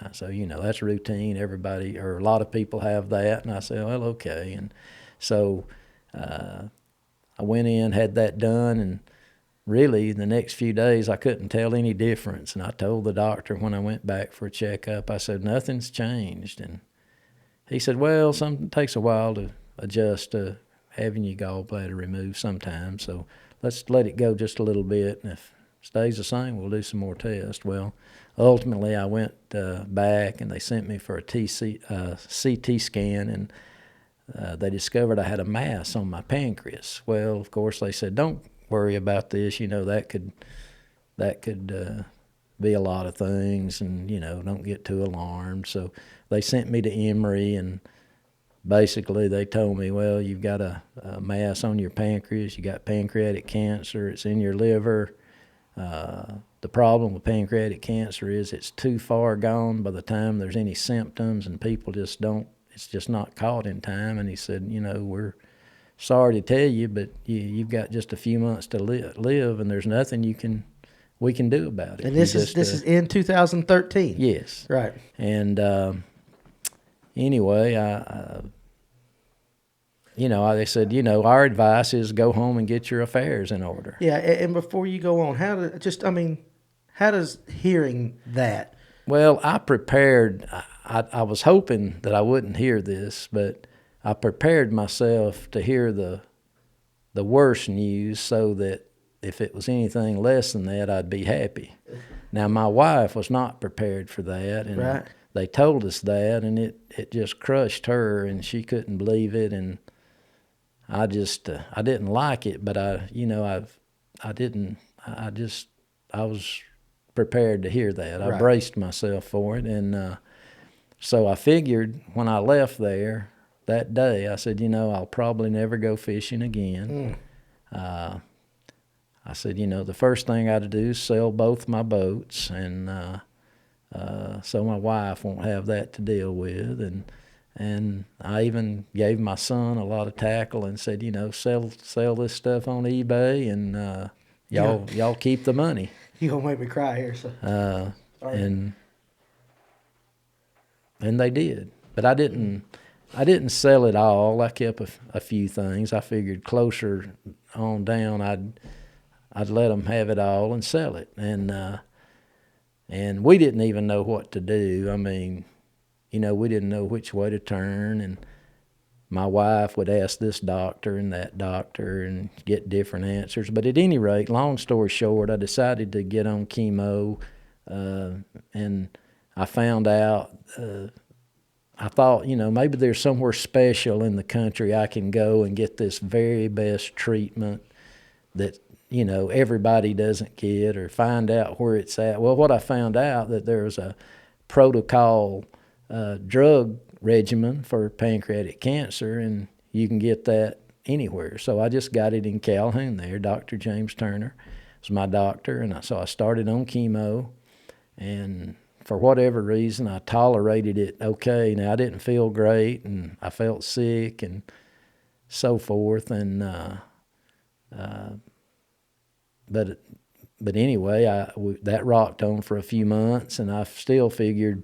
I said, that's routine. Everybody, or a lot of people have that. And I said, well, okay. And so I went in, had that done, and really the next few days I couldn't tell any difference. And I told the doctor when I went back for a checkup, I said, nothing's changed. And he said, well, something takes a while to adjust to having your gallbladder removed sometimes, so let's let it go just a little bit, and if it stays the same, we'll do some more tests. Well, ultimately I went back, and they sent me for a CT scan, and they discovered I had a mass on my pancreas. Well, of course, they said, don't worry about this, that could be a lot of things, and don't get too alarmed. So they sent me to Emory, and basically they told me, well, you've got a mass on your pancreas, you got pancreatic cancer, it's in your liver. The problem with pancreatic cancer is it's too far gone by the time there's any symptoms, and people it's just not caught in time. And he said, we're sorry to tell you, but you've got just a few months to live, and there's nothing we can do about it. And this is in 2013. Yes. Right. And anyway, they said, our advice is go home and get your affairs in order. Yeah, and before you go on, how does hearing that? Well, I prepared. I was hoping that I wouldn't hear this, but I prepared myself to hear the worst news so that if it was anything less than that, I'd be happy. Now, my wife was not prepared for that, and Right. they told us that, and it just crushed her, and she couldn't believe it, and I just I didn't like it, but I was prepared to hear that. I Right. braced myself for it, and so I figured when I left there that day, I said, I'll probably never go fishing again. I said, the first thing I had to do is sell both my boats, and so my wife won't have that to deal with. And I even gave my son a lot of tackle and said, sell this stuff on eBay, and y'all keep the money. You gonna make me cry here, so. And they did, but I didn't sell it all. I kept a few things. I figured closer on down I'd let them have it all and sell it, and we didn't even know what to do. I mean, we didn't know which way to turn, and my wife would ask this doctor and that doctor and get different answers. But at any rate, long story short, I decided to get on chemo, and I found out, I thought, maybe there's somewhere special in the country I can go and get this very best treatment that, everybody doesn't get, or find out where it's at. Well, what I found out, that there was a protocol drug regimen for pancreatic cancer, and you can get that anywhere. So I just got it in Calhoun there. Dr. James Turner was my doctor, and so I started on chemo, and for whatever reason, I tolerated it okay. Now, I didn't feel great, and I felt sick and so forth, and but anyway, that rocked on for a few months, and I still figured,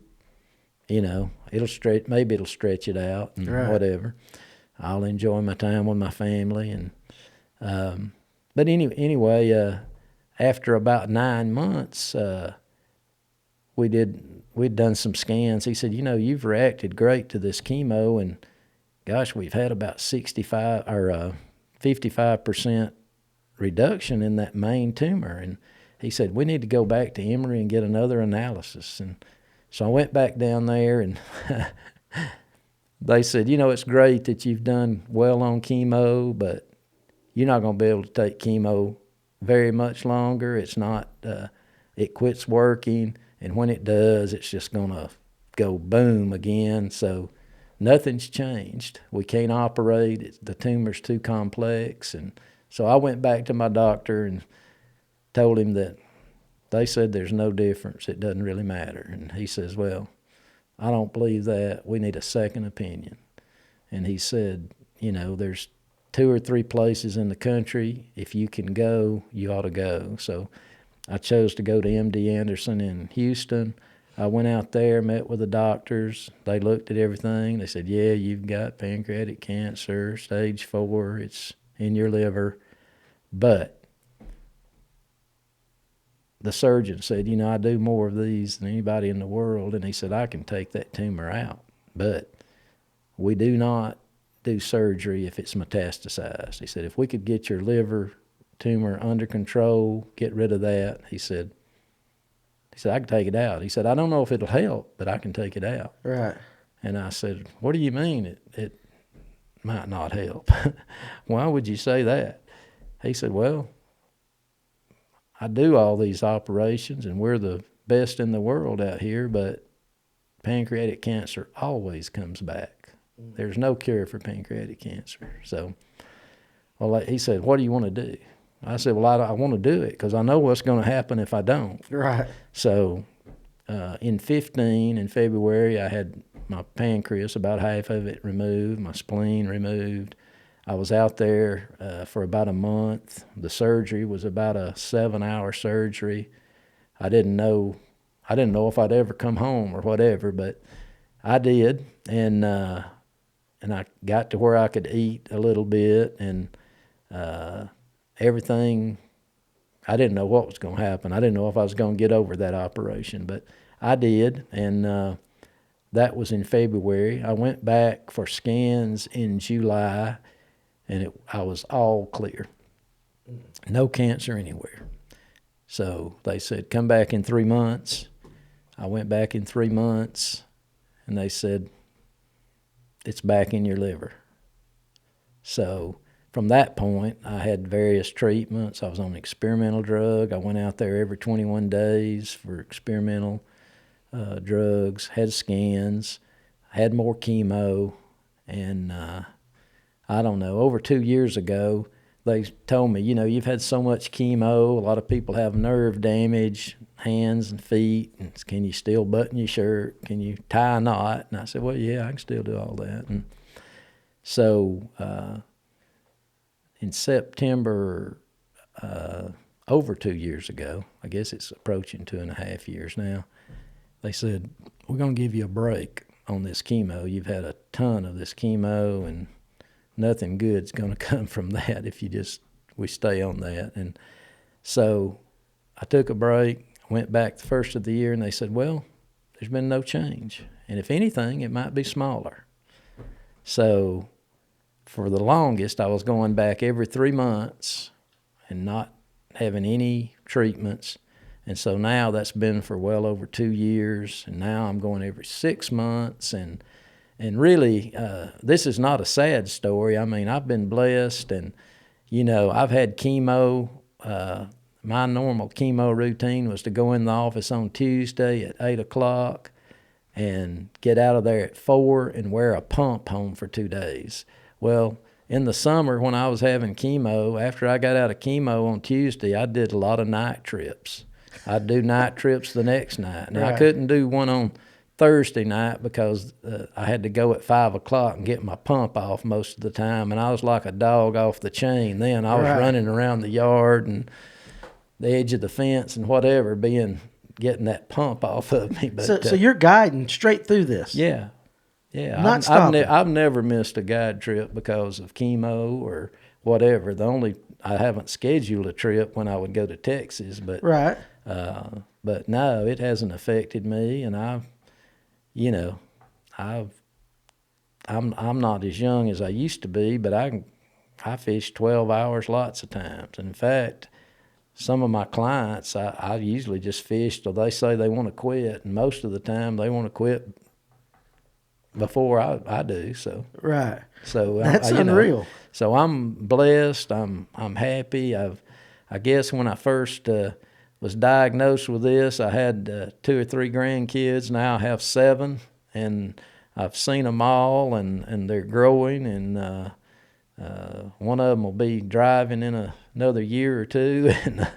it'll stretch it out and Right. whatever. I'll enjoy my time with my family, and but anyway, after about 9 months, we'd done some scans. He said, you've reacted great to this chemo, and gosh, we've had about 65 or 55% reduction in that main tumor. And he said, we need to go back to Emory and get another analysis. And so I went back down there, and they said, it's great that you've done well on chemo, but you're not going to be able to take chemo very much longer. It's not, it quits working, and when it does, it's just going to go boom again. So nothing's changed. We can't operate. The tumor's too complex. And so I went back to my doctor and told him that they said there's no difference. It doesn't really matter. And he says, well, I don't believe that. We need a second opinion. And he said, there's 2 or 3 places in the country. If you can go, you ought to go. So I chose to go to MD Anderson in Houston. I went out there, met with the doctors. They looked at everything. They said, yeah, you've got pancreatic cancer, stage 4. It's in your liver. But the surgeon said, I do more of these than anybody in the world. And he said, I can take that tumor out. But we do not do surgery if it's metastasized. He said, if we could get your liver tumor under control, get rid of that, he said, I can take it out. He said, I don't know if it'll help, but I can take it out. Right. And I said, what do you mean it might not help? Why would you say that? He said, well, I do all these operations, and we're the best in the world out here, but pancreatic cancer always comes back. There's no cure for pancreatic cancer. So, well, he said, what do you want to do? I said, well, I want to do it because I know what's going to happen if I don't. Right. So in February, I had my pancreas, about half of it removed, my spleen removed. I was out there for about a month. The surgery was about a 7-hour surgery. I didn't know if I'd ever come home or whatever, but I did, and I got to where I could eat a little bit, and everything. I didn't know what was going to happen. I didn't know if I was going to get over that operation, but I did, and that was in February. I went back for scans in July, and I was all clear. No cancer anywhere. So they said, come back in 3 months. I went back in 3 months, and they said, it's back in your liver. So from that point, I had various treatments. I was on an experimental drug. I went out there every 21 days for experimental drugs, had scans, had more chemo, and I don't know, over 2 years ago, they told me, you've had so much chemo, a lot of people have nerve damage, hands and feet, and can you still button your shirt? Can you tie a knot? And I said, well, yeah, I can still do all that. And so in September, over 2 years ago, I guess it's approaching 2.5 years now, they said, we're going to give you a break on this chemo. You've had a ton of this chemo, and nothing good's going to come from that if we stay on that. And so I took a break, went back the first of the year, and they said, well, there's been no change. And if anything, it might be smaller. So for the longest, I was going back every 3 months and not having any treatments. And so now that's been for well over 2 years, and now I'm going every 6 months. And really, this is not a sad story. I mean, I've been blessed, and, I've had chemo. My normal chemo routine was to go in the office on Tuesday at 8 o'clock and get out of there at 4 and wear a pump home for 2 days. Well, in the summer when I was having chemo, after I got out of chemo on Tuesday, I did a lot of night trips. I'd do night trips the next night. Now, Right. I couldn't do one on Thursday night because I had to go at 5 o'clock and get my pump off most of the time, and I was like a dog off the chain then. I was Right. running around the yard and the edge of the fence and whatever, getting that pump off of me. But, So you're guiding straight through this. yeah. Not stopping. I've never missed a guide trip because of chemo or whatever. I haven't scheduled a trip when I would go to Texas, but Right. But no, it hasn't affected me, and I'm not as young as I used to be, but I fish 12 hours lots of times. And in fact, some of my clients, I usually just fish till they say they want to quit, and most of the time they want to quit before I do. So Right. so That's unreal. So I'm blessed. I'm happy. I guess when I first was diagnosed with this, I had 2 or 3 grandkids. Now I have 7, and I've seen them all, and they're growing. And one of them will be driving in another year or 2. And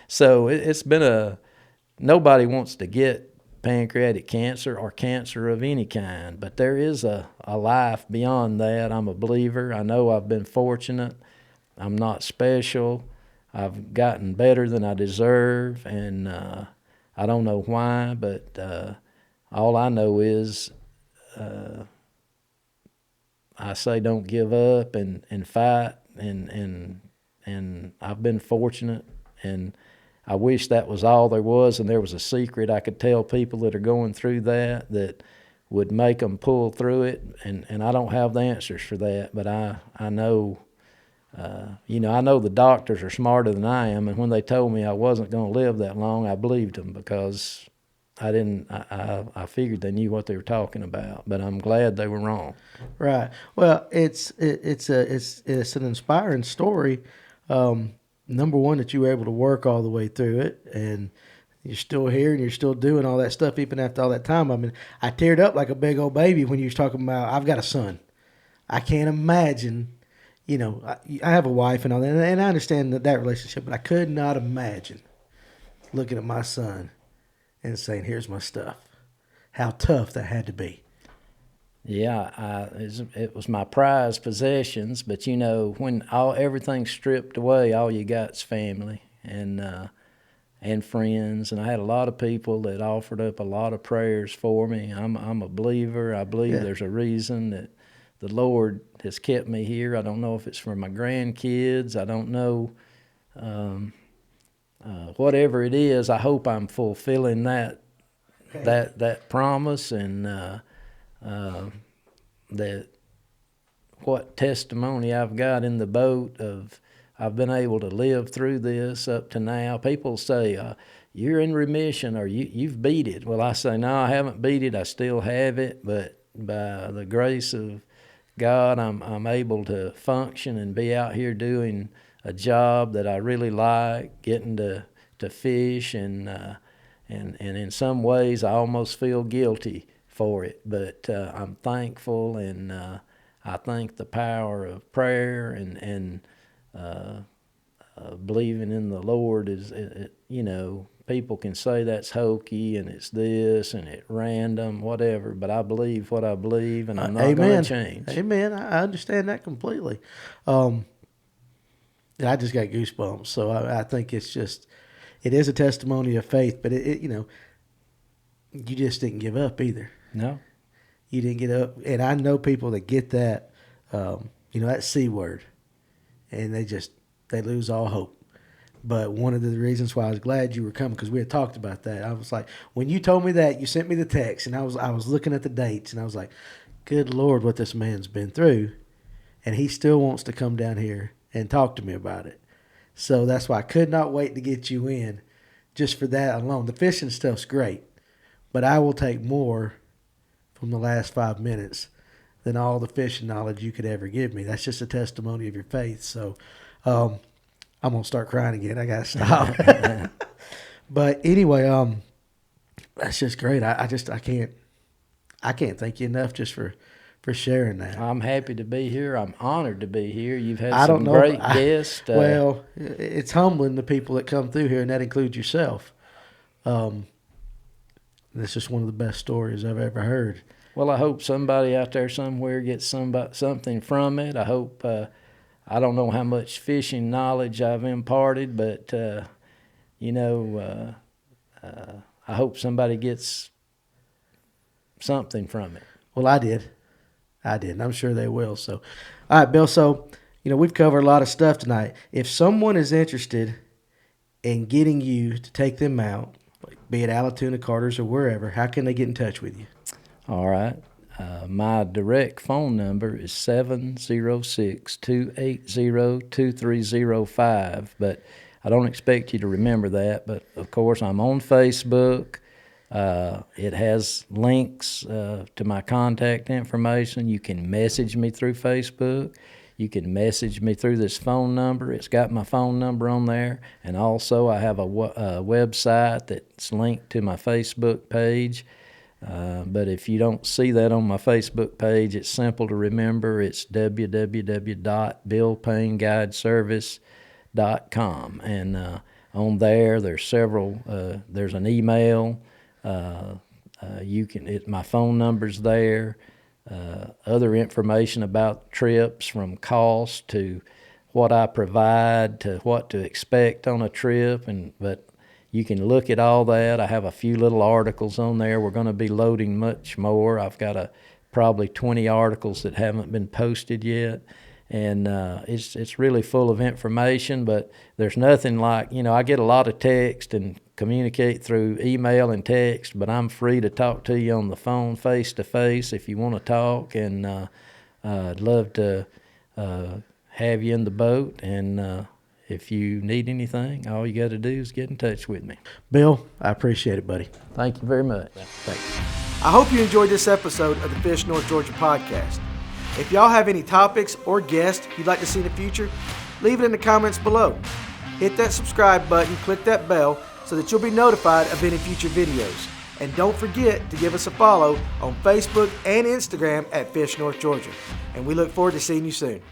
so it's been nobody wants to get pancreatic cancer or cancer of any kind, but there is a life beyond that. I'm a believer. I know I've been fortunate. I'm not special. I've gotten better than I deserve, and I don't know why, but all I know is I say don't give up and fight, and I've been fortunate, and I wish that was all there was, and there was a secret I could tell people that are going through that would make them pull through it, and I don't have the answers for that, but I know, I know the doctors are smarter than I am, and when they told me I wasn't going to live that long, I believed them because I figured they knew what they were talking about, but I'm glad they were wrong. Right. Well, it's an inspiring story. Number one, that you were able to work all the way through it, and you're still here and you're still doing all that stuff even after all that time. I mean, I teared up like a big old baby when you was talking about, I've got a son. I can't imagine, I have a wife and all that, and I understand that relationship, but I could not imagine looking at my son and saying, here's my stuff. How tough that had to be. Yeah, it was my prized possessions, but when everything's stripped away, all you got's family and friends, and I had a lot of people that offered up a lot of prayers for me. I'm a believer. I believe there's a reason that the Lord has kept me here. I don't know if it's for my grandkids. I don't know. Whatever it is, I hope I'm fulfilling that promise and that what testimony I've got in the boat of I've been able to live through this up to now. People say, you're in remission or you've beat it. Well, I say, no, I haven't beat it. I still have it, but by the grace of God, I'm able to function and be out here doing a job that I really like, getting to fish, and in some ways I almost feel guilty for it, but I'm thankful, and I think the power of prayer and believing in the Lord is, people can say that's hokey and it's this and it's random, whatever, but I believe what I believe, and I'm not going to change. Amen. I understand that completely. I just got goosebumps. So I think it is a testimony of faith, but you just didn't give up either. No. You didn't get up. And I know people that get that, that C word, and they lose all hope. But one of the reasons why I was glad you were coming, because we had talked about that. I was like, when you told me that, you sent me the text, and I was looking at the dates, and I was like, good Lord, what this man's been through. And he still wants to come down here and talk to me about it. So that's why I could not wait to get you in just for that alone. The fishing stuff's great, but I will take more from the last 5 minutes than all the fishing knowledge you could ever give me. That's just a testimony of your faith. So I'm going to start crying again. I got to stop. But anyway, that's just great. I can't thank you enough just for sharing that. I'm happy to be here. I'm honored to be here. You've had some great guests. Well, it's humbling the people that come through here, and that includes yourself. This is one of the best stories I've ever heard. Well, I hope somebody out there somewhere gets something from it. I hope, I don't know how much fishing knowledge I've imparted, but, I hope somebody gets something from it. Well, I did, and I'm sure they will. So, all right, Bill, so, we've covered a lot of stuff tonight. If someone is interested in getting you to take them out, be it Allatoona, Carter's, or wherever, how can they get in touch with you? All right. My direct phone number is 706-280-2305, but I don't expect you to remember that. But, of course, I'm on Facebook. It has links to my contact information. You can message me through Facebook. You can message me through this phone number. It's got my phone number on there. And also I have a website that's linked to my Facebook page. But if you don't see that on my Facebook page, it's simple to remember. It's www.billpayneguideservice.com. And on there, there's an email. My phone number's there. Other information about trips, from cost to what I provide to what to expect on a trip, but you can look at all that. I have a few little articles on there. We're going to be loading much more. I've got probably 20 articles that haven't been posted yet, and it's really full of information, but there's nothing like, I get a lot of text and communicate through email and text, but I'm free to talk to you on the phone face to face if you want to talk, and I'd love to have you in the boat, and if you need anything, all you got to do is get in touch with me. Bill, I appreciate it, buddy. Thank you very much. Thanks. I hope you enjoyed this episode of the Fish North Georgia podcast. If y'all have any topics or guests you'd like to see in the future, leave it in the comments below. Hit that subscribe button, click that bell, so that you'll be notified of any future videos. And don't forget to give us a follow on Facebook and Instagram at Fish North Georgia. And we look forward to seeing you soon.